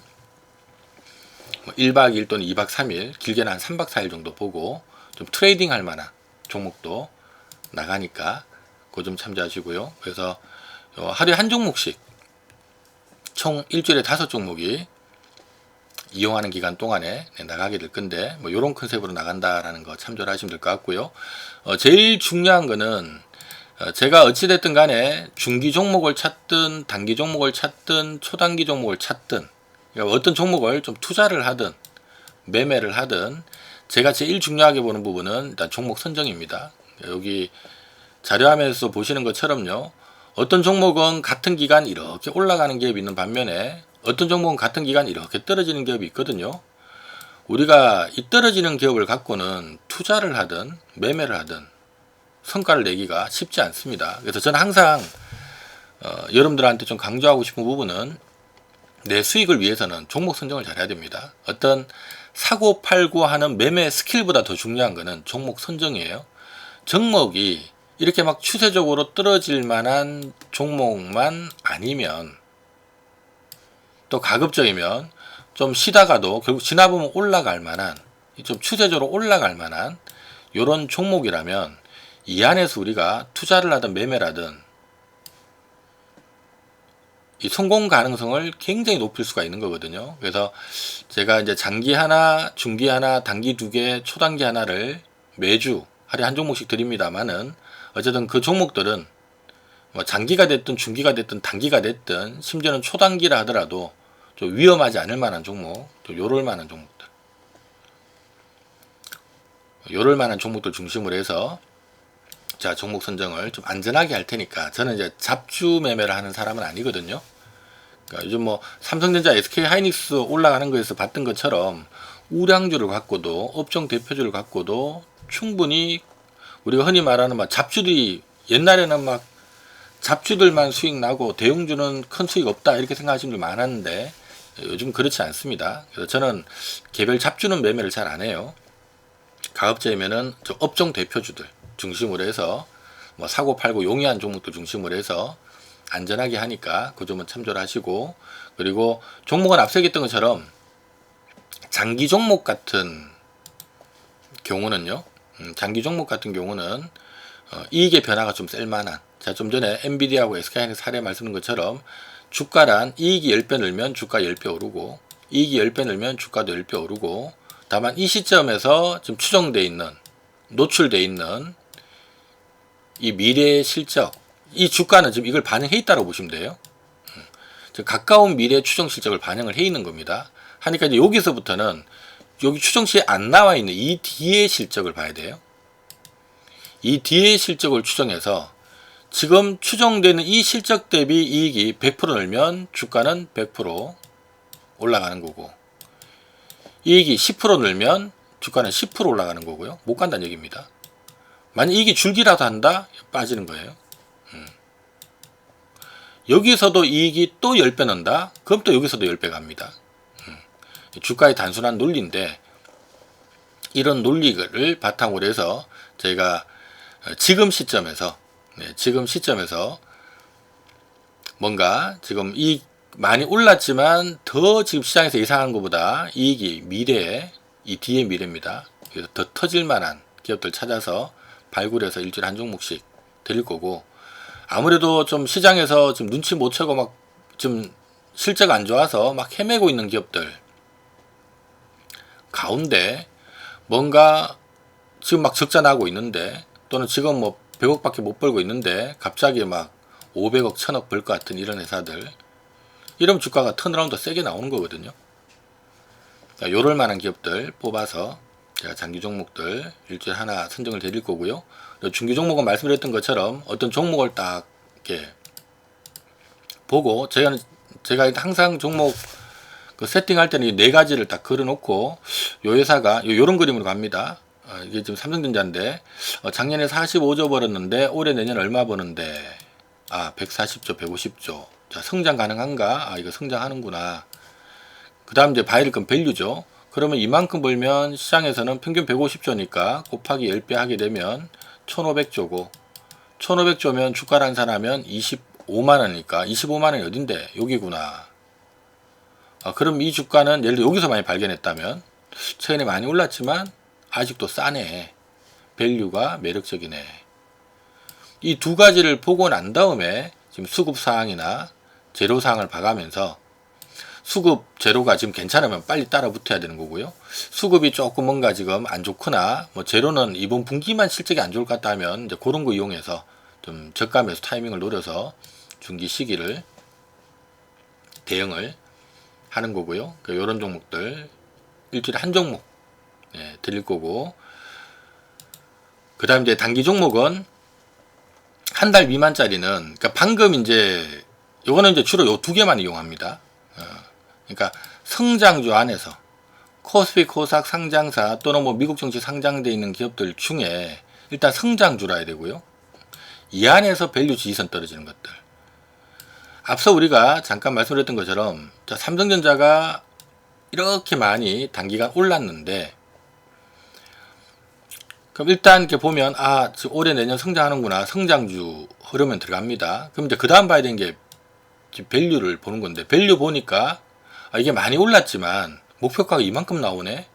뭐 1박 2일 또는 2박 3일 길게는 한 3박 4일 정도 보고 좀 트레이딩 할 만한 종목도 나가니까 그거 좀 참조하시고요. 그래서 하루에 한 종목씩 총 일주일에 5종목이 이용하는 기간 동안에 나가게 될 건데 뭐 이런 컨셉으로 나간다라는 거 참조를 하시면 될 것 같고요. 제일 중요한 거는 제가 어찌됐든 간에 중기 종목을 찾든 단기 종목을 찾든 초단기 종목을 찾든 그러니까 어떤 종목을 좀 투자를 하든 매매를 하든 제가 제일 중요하게 보는 부분은 일단 종목 선정입니다. 여기 자료화면에서 보시는 것처럼요. 어떤 종목은 같은 기간 이렇게 올라가는 기업이 있는 반면에 어떤 종목은 같은 기간 이렇게 떨어지는 기업이 있거든요. 우리가 이 떨어지는 기업을 갖고는 투자를 하든 매매를 하든 성과를 내기가 쉽지 않습니다. 그래서 저는 항상 여러분들한테 좀 강조하고 싶은 부분은 내 수익을 위해서는 종목 선정을 잘해야 됩니다. 어떤 사고 팔고 하는 매매 스킬보다 더 중요한 거는 종목 선정이에요. 종목이 이렇게 막 추세적으로 떨어질 만한 종목만 아니면 또 가급적이면 좀 쉬다가도 결국 지나보면 올라갈 만한 좀 추세적으로 올라갈 만한 이런 종목이라면 이 안에서 우리가 투자를 하든 매매를 하든 이 성공 가능성을 굉장히 높일 수가 있는 거거든요. 그래서 제가 이제 장기 하나, 중기 하나, 단기 2개, 초단기 하나를 매주 하루에 한 종목씩 드립니다만은 어쨌든 그 종목들은 뭐 장기가 됐든 중기가 됐든 단기가 됐든 심지어는 초단기라 하더라도 좀 위험하지 않을 만한 종목, 또 요럴 만한 종목들, 요럴 만한 종목들 중심으로 해서 자 종목 선정을 좀 안전하게 할 테니까 저는 이제 잡주 매매를 하는 사람은 아니거든요. 그러니까 요즘 뭐 삼성전자, SK 하이닉스 올라가는 거에서 봤던 것처럼 우량주를 갖고도 업종 대표주를 갖고도 충분히 우리가 흔히 말하는 막 잡주들이 옛날에는 막 잡주들만 수익 나고 대형주는 큰 수익 없다 이렇게 생각하시는 분들 많았는데 요즘 그렇지 않습니다. 그래서 저는 개별 잡주는 매매를 잘 안 해요. 가급적이면은 저 업종 대표주들 중심으로 해서 뭐 사고 팔고 용이한 종목들 중심으로 해서 안전하게 하니까 그 점은 참조를 하시고, 그리고 종목은 앞서 얘기했던 것처럼 장기 종목 같은 경우는요, 장기 종목 같은 경우는 이익의 변화가 좀 셀만한, 제가 좀 전에 엔비디아하고 SK하이닉스 사례 말씀드린 것처럼 주가란 이익이 10배 늘면 주가 10배 오르고 이익이 10배 늘면 주가도 10배 오르고, 다만 이 시점에서 지금 추정되어 있는, 노출되어 있는 이 미래의 실적, 이 주가는 지금 이걸 반영해 있다고 보시면 돼요. 가까운 미래 추정 실적을 반영을 해 있는 겁니다. 하니까 이제 여기서부터는 여기 추정시에 안 나와 있는 이 뒤의 실적을 봐야 돼요. 이 뒤의 실적을 추정해서 지금 추정되는 이 실적 대비 이익이 100% 늘면 주가는 100% 올라가는 거고, 이익이 10% 늘면 주가는 10% 올라가는 거고요. 못 간다는 얘기입니다. 만약 이익이 줄기라도 한다? 빠지는 거예요. 여기서도 이익이 또 10배 는다? 그럼 또 여기서도 10배 갑니다. 주가의 단순한 논리인데, 이런 논리를 바탕으로 해서 저희가 지금 시점에서 뭔가 지금 이익 많이 올랐지만 더 지금 시장에서 예상한 것보다 이익이 미래에, 이 뒤의 미래입니다. 그래서 더 터질 만한 기업들 찾아서 발굴해서 일주일에 한 종목씩 드릴 거고, 아무래도 좀 시장에서 지금 눈치 못 채고 막 좀 실적 안 좋아서 막 헤매고 있는 기업들 가운데 뭔가 지금 막 적자 나고 있는데, 또는 지금 뭐 100억밖에 못 벌고 있는데 갑자기 막 500억, 1000억 벌 것 같은 이런 회사들, 이런 주가가 턴어라운드 세게 나오는 거거든요. 그러니까 요럴 만한 기업들 뽑아서 제가 장기 종목들 일주일에 하나 선정을 드릴 거고요. 중기 종목은 말씀드렸던 것처럼 어떤 종목을 딱 이렇게 보고, 제가 항상 종목 그 세팅할 때는 이 네 가지를 딱 그려놓고, 요 회사가 요런 그림으로 갑니다. 이게 지금 삼성전자인데 작년에 45조 벌었는데 올해 내년 얼마 버는데, 140조 150조. 자, 성장 가능한가? 이거 성장하는구나. 그 다음 이제 바이럴건 밸류죠. 그러면 이만큼 벌면 시장에서는 평균 150조니까 곱하기 10배 하게 되면 1500조고, 1500조면 주가를 환산하면 25만원이니까 25만원이 어딘데? 여기구나. 그럼 이 주가는 예를 들어 여기서 많이 발견했다면 최근에 많이 올랐지만 아직도 싸네. 밸류가 매력적이네. 이 두 가지를 보고 난 다음에 지금 수급 사항이나 재료 사항을 봐가면서, 수급 재료가 지금 괜찮으면 빨리 따라 붙어야 되는 거고요. 수급이 조금 뭔가 지금 안 좋거나 뭐 재료는 이번 분기만 실적이 안 좋을 것 같다 하면 이제 그런 거 이용해서 좀 저가 매수 타이밍을 노려서 중기 시기를 대응을 하는 거고요. 이런 종목들 일주일에 한 종목 드릴 거고, 그 다음 이제 단기 종목은 한 달 미만짜리는, 그러니까 방금 이제 요거는 이제 주로 요 두 개만 이용합니다. 그러니까 성장주 안에서 코스피 코스닥 상장사 또는 뭐 미국 정시 상장돼 있는 기업들 중에 일단 성장주라 해야 되고요. 이 안에서 밸류 지지선 떨어지는 것들. 앞서 우리가 잠깐 말씀드렸던 것처럼 삼성전자가 이렇게 많이 단기간 올랐는데, 그럼 일단 이렇게 보면 지금 올해 내년 성장하는구나, 성장주 흐르면 들어갑니다. 그럼 이제 그 다음 봐야 되는 게 밸류를 보는 건데, 밸류 보니까 이게 많이 올랐지만 목표가가 이만큼 나오네.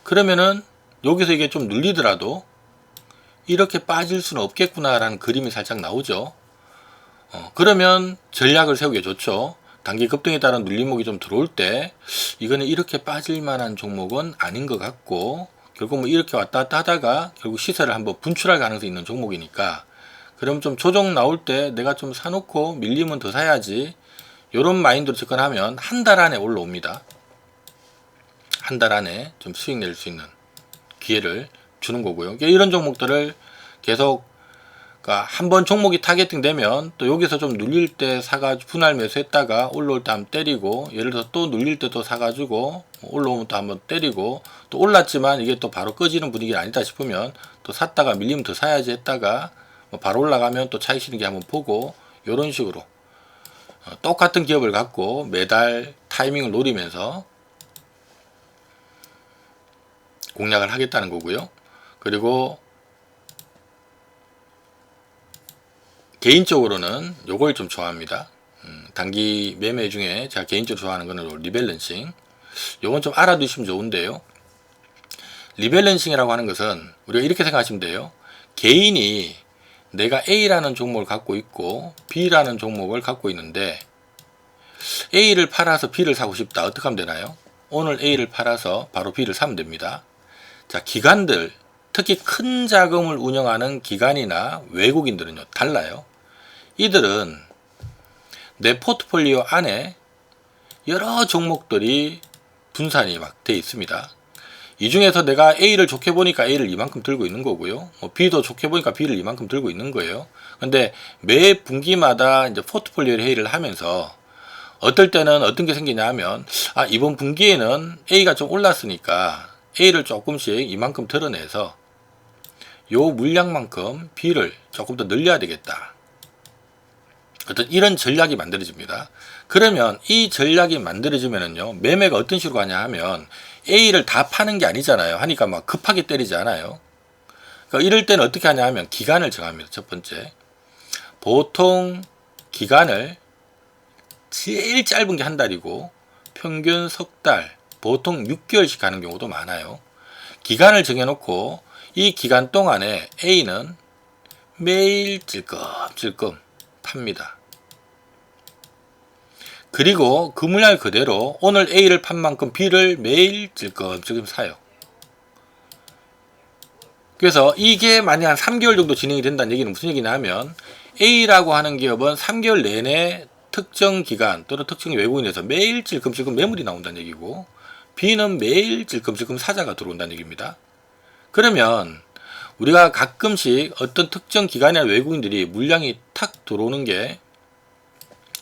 그러면은 여기서 이게 좀 눌리더라도 이렇게 빠질 수는 없겠구나라는 그림이 살짝 나오죠. 그러면 전략을 세우기 좋죠. 단기 급등에 따른 눌림목이 좀 들어올 때 이거는 이렇게 빠질 만한 종목은 아닌 것 같고, 결국 뭐 이렇게 왔다 갔다 하다가 결국 시세를 한번 분출할 가능성이 있는 종목이니까, 그럼 좀 조정 나올 때 내가 좀 사놓고 밀리면 더 사야지, 요런 마인드로 접근하면 한 달 안에 올라옵니다. 한 달 안에 좀 수익 낼 수 있는 기회를 주는 거고요. 이런 종목들을 계속, 그러니까 한번 종목이 타겟팅 되면 또 여기서 좀 눌릴 때 사가지고 분할 매수했다가 올라올 때 한번 때리고, 예를 들어서 또 눌릴 때 또 사가지고 올라오면 또 한번 때리고, 또 올랐지만 이게 또 바로 꺼지는 분위기가 아니다 싶으면 또 샀다가 밀리면 더 사야지 했다가 바로 올라가면 또 차익 실현기 한번 보고, 이런 식으로 똑같은 기업을 갖고 매달 타이밍을 노리면서 공략을 하겠다는 거고요. 그리고 개인적으로는 요걸 좀 좋아합니다. 단기 매매 중에 제가 개인적으로 좋아하는 거는 리밸런싱. 요건 좀 알아두시면 좋은데요. 리밸런싱이라고 하는 것은 우리가 이렇게 생각하시면 돼요. 개인이 내가 A라는 종목을 갖고 있고 B라는 종목을 갖고 있는데 A를 팔아서 B를 사고 싶다. 어떻게 하면 되나요? 오늘 A를 팔아서 바로 B를 사면 됩니다. 자, 기관들, 특히 큰 자금을 운영하는 기관이나 외국인들은요, 달라요. 이들은 내 포트폴리오 안에 여러 종목들이 분산이 막 돼 있습니다. 이 중에서 내가 A를 좋게 보니까 A를 이만큼 들고 있는 거고요. B도 좋게 보니까 B를 이만큼 들고 있는 거예요. 근데 매 분기마다 이제 포트폴리오 회의를 하면서 어떨 때는 어떤 게 생기냐 하면, 이번 분기에는 A가 좀 올랐으니까 A를 조금씩 이만큼 드러내서 요 물량만큼 B를 조금 더 늘려야 되겠다. 어떤 이런 전략이 만들어집니다. 그러면 이 전략이 만들어지면은요, 매매가 어떤 식으로 가냐 하면 A를 다 파는 게 아니잖아요. 하니까 막 급하게 때리지 않아요. 그러니까 이럴 때는 어떻게 하냐 하면 기간을 정합니다. 첫 번째. 보통 기간을 제일 짧은 게 한 달이고 평균 석 달, 보통 6개월씩 가는 경우도 많아요. 기간을 정해놓고 이 기간 동안에 A는 매일 찔끔찔끔 팝니다. 그리고 그 물량을 그대로 오늘 A를 판 만큼 B를 매일 찔끔찔끔 사요. 그래서 이게 만약 한 3개월 정도 진행이 된다는 얘기는 무슨 얘기냐 하면 A라고 하는 기업은 3개월 내내 특정 기간 또는 특정 외국인에서 매일 찔끔찔끔 매물이 나온다는 얘기고, B는 매일 찔끔찔끔 사자가 들어온다는 얘기입니다. 그러면 우리가 가끔씩 어떤 특정 기관이나 외국인들이 물량이 탁 들어오는 게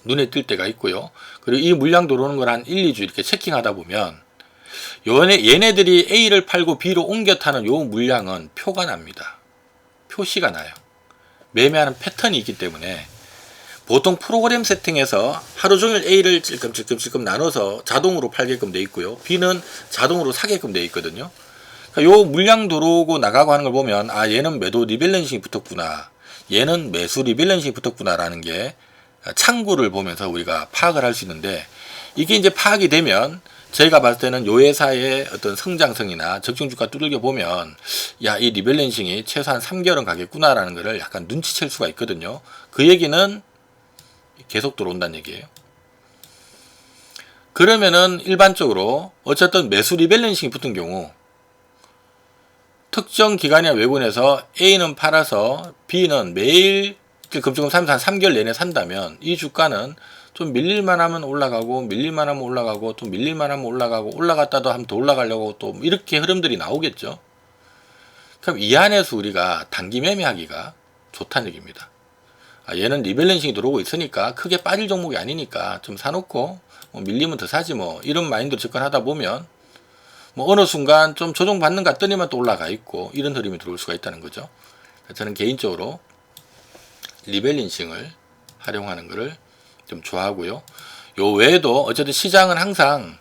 눈에 띌 때가 있고요. 그리고 이 물량 들어오는 걸 한 1, 2주 이렇게 체킹하다 보면 얘네들이 A를 팔고 B로 옮겨 타는 요 물량은 표가 납니다. 표시가 나요. 매매하는 패턴이 있기 때문에 보통 프로그램 세팅에서 하루 종일 A를 찔끔찔끔 나눠서 자동으로 팔게끔 돼 있고요. B는 자동으로 사게끔 돼 있거든요. 그러니까 요 물량 들어오고 나가고 하는 걸 보면 얘는 매도 리밸런싱이 붙었구나, 얘는 매수 리밸런싱이 붙었구나 라는 게 창구를 보면서 우리가 파악을 할 수 있는데, 이게 이제 파악이 되면 저희가 봤을 때는 요 회사의 어떤 성장성이나 적정주가 두들겨 보면 이 리밸런싱이 최소한 3개월은 가겠구나 라는 것을 약간 눈치챌 수가 있거든요. 그 얘기는 계속 들어온다는 얘기예요. 그러면은 일반적으로 어쨌든 매수 리밸런싱이 붙은 경우 특정 기간이나 외국인에서 A는 팔아서 B는 매일 금주금 사면서 한 3개월 내내 산다면 이 주가는 좀 밀릴만 하면 올라가고 밀릴만 하면 올라가고 또 밀릴만 하면 올라가고 올라갔다도 한번 더 올라가려고 또 이렇게 흐름들이 나오겠죠. 그럼 이 안에서 우리가 단기 매매하기가 좋다는 얘기입니다. 얘는 리밸런싱이 들어오고 있으니까 크게 빠질 종목이 아니니까 좀 사놓고 밀리면 더 사지 이런 마인드로 접근하다 보면 어느 순간 좀 조정받는 것 같더니만 또 올라가 있고 이런 흐름이 들어올 수가 있다는 거죠. 저는 개인적으로 리밸런싱을 활용하는 것을 좀 좋아하고요. 요 외에도 어쨌든 시장은 항상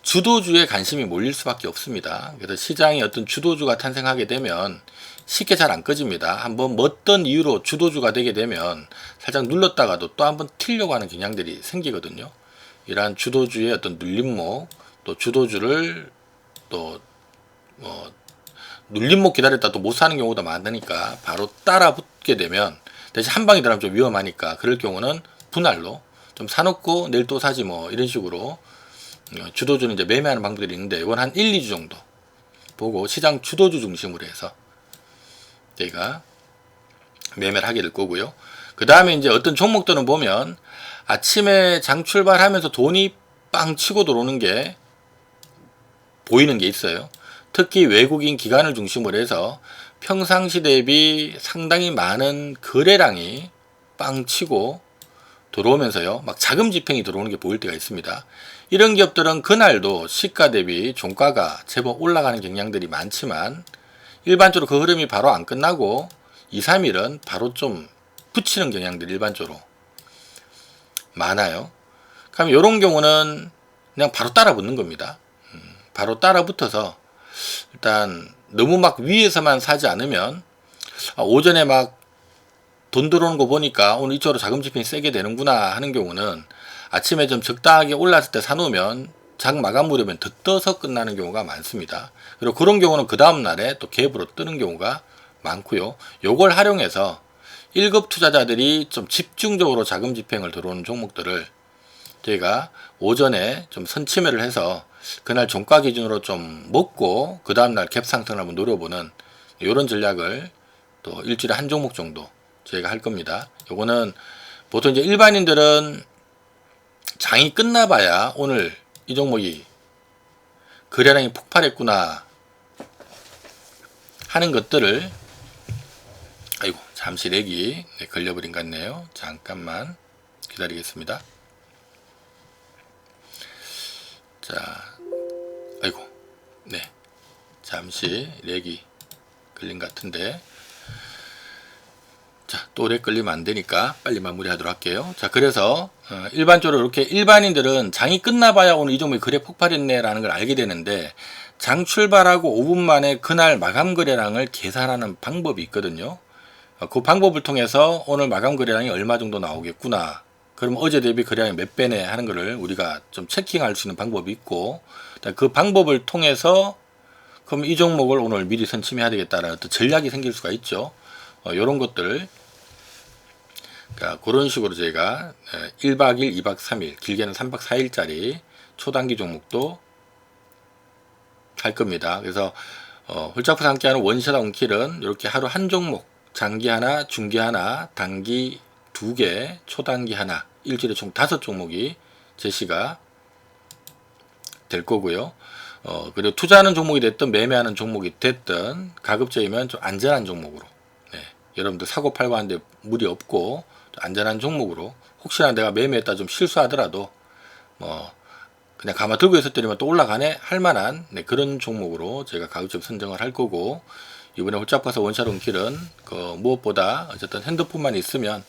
주도주에 관심이 몰릴 수밖에 없습니다. 그래서 시장이 어떤 주도주가 탄생하게 되면 쉽게 잘 안 꺼집니다. 한번 어떤 이유로 주도주가 되게 되면 살짝 눌렀다가도 또 한번 튀려고 하는 경향들이 생기거든요. 이러한 주도주의 어떤 눌림목, 또 주도주를 또 눌림목 기다렸다 또 못 사는 경우도 많으니까 바로 따라 붙게 되면, 대신 한 방에 들어가면 좀 위험하니까 그럴 경우는 분할로 좀 사놓고 내일 또 사지 이런 식으로 주도주는 이제 매매하는 방법들이 있는데, 이건 한 1, 2주 정도 보고 시장 주도주 중심으로 해서 저희가 매매를 하게 될 거고요. 그 다음에 이제 어떤 종목들은 보면 아침에 장 출발하면서 돈이 빵 치고 들어오는 게 보이는 게 있어요. 특히 외국인 기관을 중심으로 해서 평상시 대비 상당히 많은 거래량이 빵 치고 들어오면서요, 막 자금 집행이 들어오는 게 보일 때가 있습니다. 이런 기업들은 그날도 시가 대비 종가가 제법 올라가는 경향들이 많지만 일반적으로 그 흐름이 바로 안 끝나고 2, 3일은 바로 좀 붙이는 경향들이 일반적으로 많아요. 그럼 이런 경우는 그냥 바로 따라 붙는 겁니다. 바로 따라 붙어서 일단 너무 막 위에서만 사지 않으면 오전에 막 돈 들어오는 거 보니까 오늘 이쪽으로 자금 집행이 세게 되는구나 하는 경우는 아침에 좀 적당하게 올랐을 때 사놓으면 장 마감 무렵엔 더 떠서 끝나는 경우가 많습니다. 그리고 그런 경우는 그 다음날에 또 갭으로 뜨는 경우가 많고요. 요걸 활용해서 1급 투자자들이 좀 집중적으로 자금 집행을 들어오는 종목들을 저희가 오전에 좀 선침해를 해서 그날 종가 기준으로 좀 먹고 그 다음날 갭 상승을 한번 노려보는 이런 전략을 또 일주일에 한 종목 정도 저희가 할 겁니다. 요거는 보통 이제 일반인들은 장이 끝나봐야 오늘 이 종목이 거래량이 폭발했구나 하는 것들을 아이고 잠시 렉이 걸려버린 것 같네요. 잠깐만 기다리겠습니다. 자, 아이고 네 잠시 렉이 걸린 것 같은데 자, 또 렉 걸리면 안 되니까 빨리 마무리하도록 할게요. 자, 그래서 일반적으로 이렇게 일반인들은 장이 끝나봐야 오늘 이 종목이 거래 폭발했네라는 걸 알게 되는데 장 출발하고 5분 만에 그날 마감 거래량을 계산하는 방법이 있거든요. 그 방법을 통해서 오늘 마감 거래량이 얼마 정도 나오겠구나. 그럼 어제 대비 거래량이 몇 배네 하는 거를 우리가 좀 체킹할 수 있는 방법이 있고 그 방법을 통해서 그럼 이 종목을 오늘 미리 선침해야 되겠다라는 어떤 전략이 생길 수가 있죠. 이런 것들 그러니까 그런 식으로 저희가 1박 2일, 2박 3일, 길게는 3박 4일짜리 초단기 종목도 할 겁니다. 그래서 홀짝푸사 함께하는 원샷 원킬은 이렇게 하루 한 종목, 장기 하나, 중기 하나, 단기 2개, 초단기 하나, 일주일에 총 5종목이 제시가 될 거고요. 그리고 투자하는 종목이 됐든 매매하는 종목이 됐든 가급적이면 좀 안전한 종목으로 여러분들 사고 팔고 하는데 무리 없고 안전한 종목으로 혹시나 내가 매매했다 좀 실수하더라도 뭐 그냥 가만 들고 있을 때면 또 올라가네 할 만한 그런 종목으로 제가 가급적 선정을 할 거고 이번에 홀짝봐서 원샷 원킬은 무엇보다 어쨌든 핸드폰만 있으면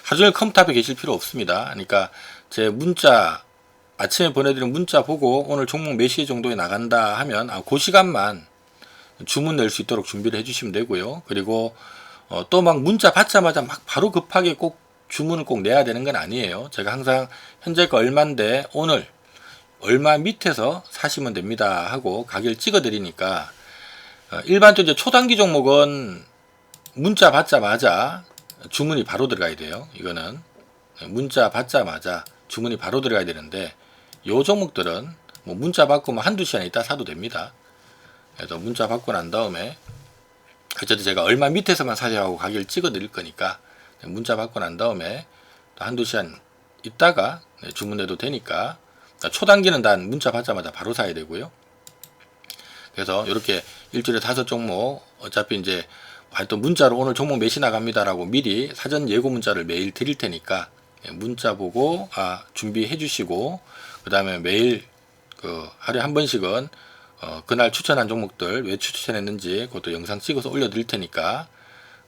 하루종일 컴퓨터 앞에 계실 필요 없습니다. 그러니까 제 문자 아침에 보내드린 문자 보고 오늘 종목 몇 시 정도에 나간다 하면 그 시간만 주문 낼 수 있도록 준비를 해주시면 되고요. 그리고 또 막 문자 받자마자 막 바로 급하게 꼭 주문을 꼭 내야 되는 건 아니에요. 제가 항상 현재가 얼마인데 오늘 얼마 밑에서 사시면 됩니다 하고 가격을 찍어 드리니까 일반적으로 이제 초단기 종목은 문자 받자마자 주문이 바로 들어가야 돼요. 이거는 문자 받자마자 주문이 바로 들어가야 되는데 요 종목들은 뭐 문자 받고 뭐 한두 시간 있다 사도 됩니다. 그래서 문자 받고 난 다음에 어쨌든 제가 얼마 밑에서만 사셔하고 가격을 찍어 드릴 거니까 문자 받고 난 다음에 또 한두 시간 있다가 주문해도 되니까 초단기는 단 문자 받자마자 바로 사야 되고요. 그래서 이렇게 일주일에 5종목 어차피 이제 하여튼 문자로 오늘 종목 몇이 나갑니다라고 미리 사전 예고 문자를 매일 드릴 테니까 문자 보고 준비해 주시고 그 다음에 매일 하루에 한 번씩은 그날 추천한 종목들 왜 추천했는지 그것도 영상 찍어서 올려드릴 테니까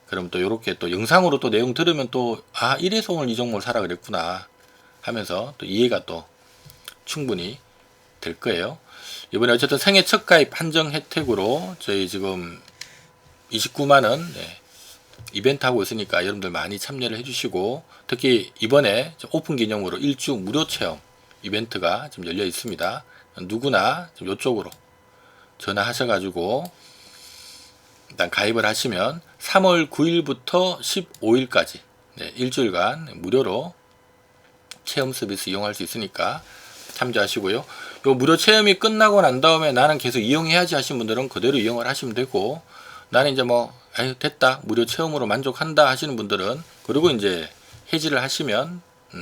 그럼 또 이렇게 또 영상으로 또 내용 들으면 또 이래서 오늘 이 종목을 사라 그랬구나 하면서 또 이해가 또 충분히 될 거예요. 이번에 어쨌든 생애 첫 가입 한정 혜택으로 저희 지금 29만원 이벤트 하고 있으니까 여러분들 많이 참여를 해주시고 특히 이번에 오픈 기념으로 1주 무료 체험 이벤트가 지금 열려 있습니다. 누구나 좀 이쪽으로 전화하셔가지고 일단 가입을 하시면 3월 9일부터 15일까지 일주일간 무료로 체험 서비스 이용할 수 있으니까 참조하시고요. 요 무료 체험이 끝나고 난 다음에 나는 계속 이용해야지 하신 분들은 그대로 이용을 하시면 되고 나는 이제 됐다 무료 체험으로 만족한다 하시는 분들은 그리고 이제 해지를 하시면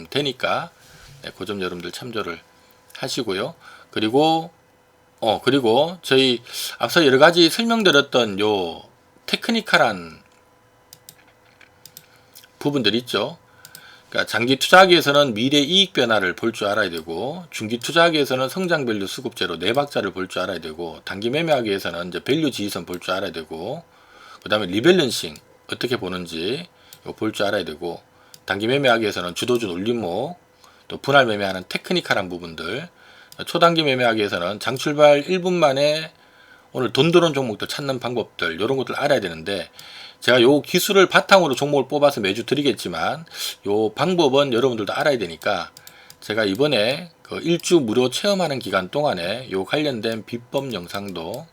되니까 그 점 여러분들 참조를 하시고요. 그리고 저희 앞서 여러 가지 설명드렸던 요 테크니컬한 부분들 있죠. 그러니까 장기 투자하기에서는 미래 이익 변화를 볼 줄 알아야 되고 중기 투자하기에서는 성장 밸류 수급제로 네 박자를 볼 줄 알아야 되고 단기 매매하기 위해서는 이제 밸류 지지선 볼 줄 알아야 되고 그 다음에 리밸런싱 어떻게 보는지 볼 줄 알아야 되고 단기 매매하기 위해서는 주도주 올림목 또 분할 매매하는 테크니컬한 부분들 초단기 매매하기 위해서는 장 출발 1분 만에 오늘 돈 들어온 종목들 찾는 방법들 이런 것들 알아야 되는데 제가 요 기술을 바탕으로 종목을 뽑아서 매주 드리겠지만 요 방법은 여러분들도 알아야 되니까 제가 이번에 그 일주 무료 체험하는 기간 동안에 요 관련된 비법 영상도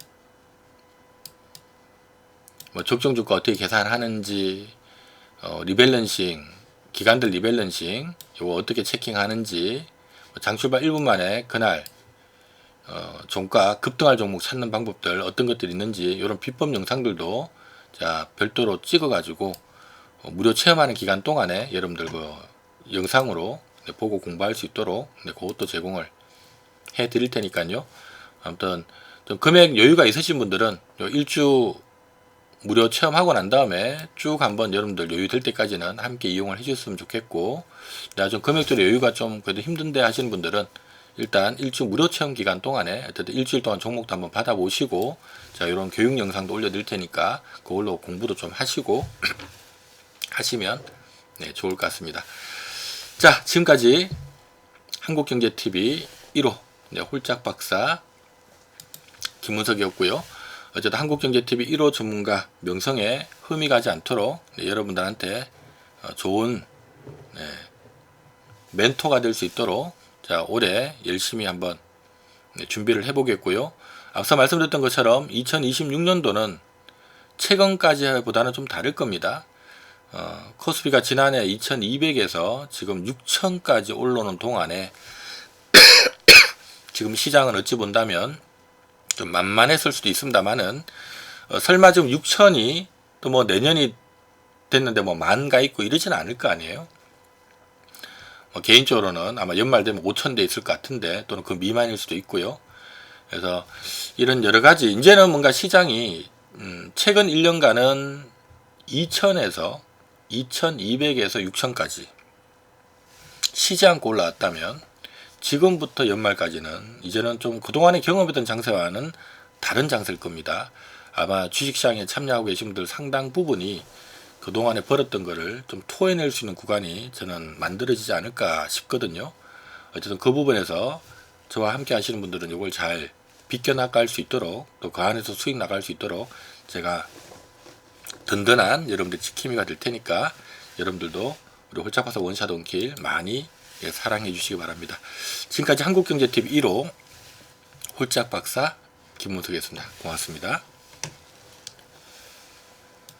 뭐 적정 주가 어떻게 계산하는지, 리밸런싱, 기관들 리밸런싱 요거 어떻게 체킹하는지, 장출발 1분 만에 그날 종가 급등할 종목 찾는 방법들 어떤 것들이 있는지 이런 비법 영상들도 자 별도로 찍어 가지고 무료 체험하는 기간 동안에 여러분들 그 영상으로 보고 공부할 수 있도록 그것도 제공을 해 드릴 테니까요. 아무튼 좀 금액 여유가 있으신 분들은 요 일주 무료 체험하고 난 다음에 쭉 한번 여러분들 여유 될 때까지는 함께 이용을 해 주셨으면 좋겠고, 내가 좀 금액적으로 여유가 좀 그래도 힘든데 하시는 분들은 일단 일주 무료 체험 기간 동안에 어쨌든 일주일 동안 종목도 한번 받아보시고, 자 이런 교육 영상도 올려드릴 테니까 그걸로 공부도 좀 하시고 하시면 네, 좋을 것 같습니다. 자, 지금까지 한국경제TV 1호 네, 홀짝 박사 김문석이었고요. 어쨌든 한국경제TV 1호 전문가 명성에 흠이 가지 않도록 네, 여러분들한테 좋은 네, 멘토가 될 수 있도록 자 올해 열심히 한번 네, 준비를 해보겠고요. 앞서 말씀드렸던 것처럼 2026년도는 최근까지 보다는 좀 다를 겁니다. 코스피가 지난해 2200에서 지금 6000까지 올라오는 동안에 지금 시장은 어찌 본다면 좀 만만했을 수도 있습니다만은 설마 지금 6000이 또 뭐 내년이 됐는데 뭐 만가 있고 이러지는 않을 거 아니에요. 개인적으로는 아마 연말 되면 5000대 있을 것 같은데 또는 그 미만일 수도 있고요. 그래서 이런 여러 가지 이제는 뭔가 시장이 최근 1년간은 2000에서 2200에서 6000까지 쉬지 않고 올라왔다면 지금부터 연말까지는 이제는 좀 그동안에 경험했던 장세와는 다른 장세일 겁니다. 아마 주식시장에 참여하고 계신 분들 상당 부분이 그동안에 벌었던 거를 좀 토해낼 수 있는 구간이 저는 만들어지지 않을까 싶거든요. 어쨌든 그 부분에서 저와 함께 하시는 분들은 이걸 잘 비껴나갈 수 있도록 또 그 안에서 수익 나갈 수 있도록 제가 든든한 여러분들 지킴이가 될 테니까 여러분들도 우리 홀짝박사 원샷 원킬 많이 사랑해 주시기 바랍니다. 지금까지 한국경제TV 1호 홀짝박사 김문석이었습니다. 고맙습니다.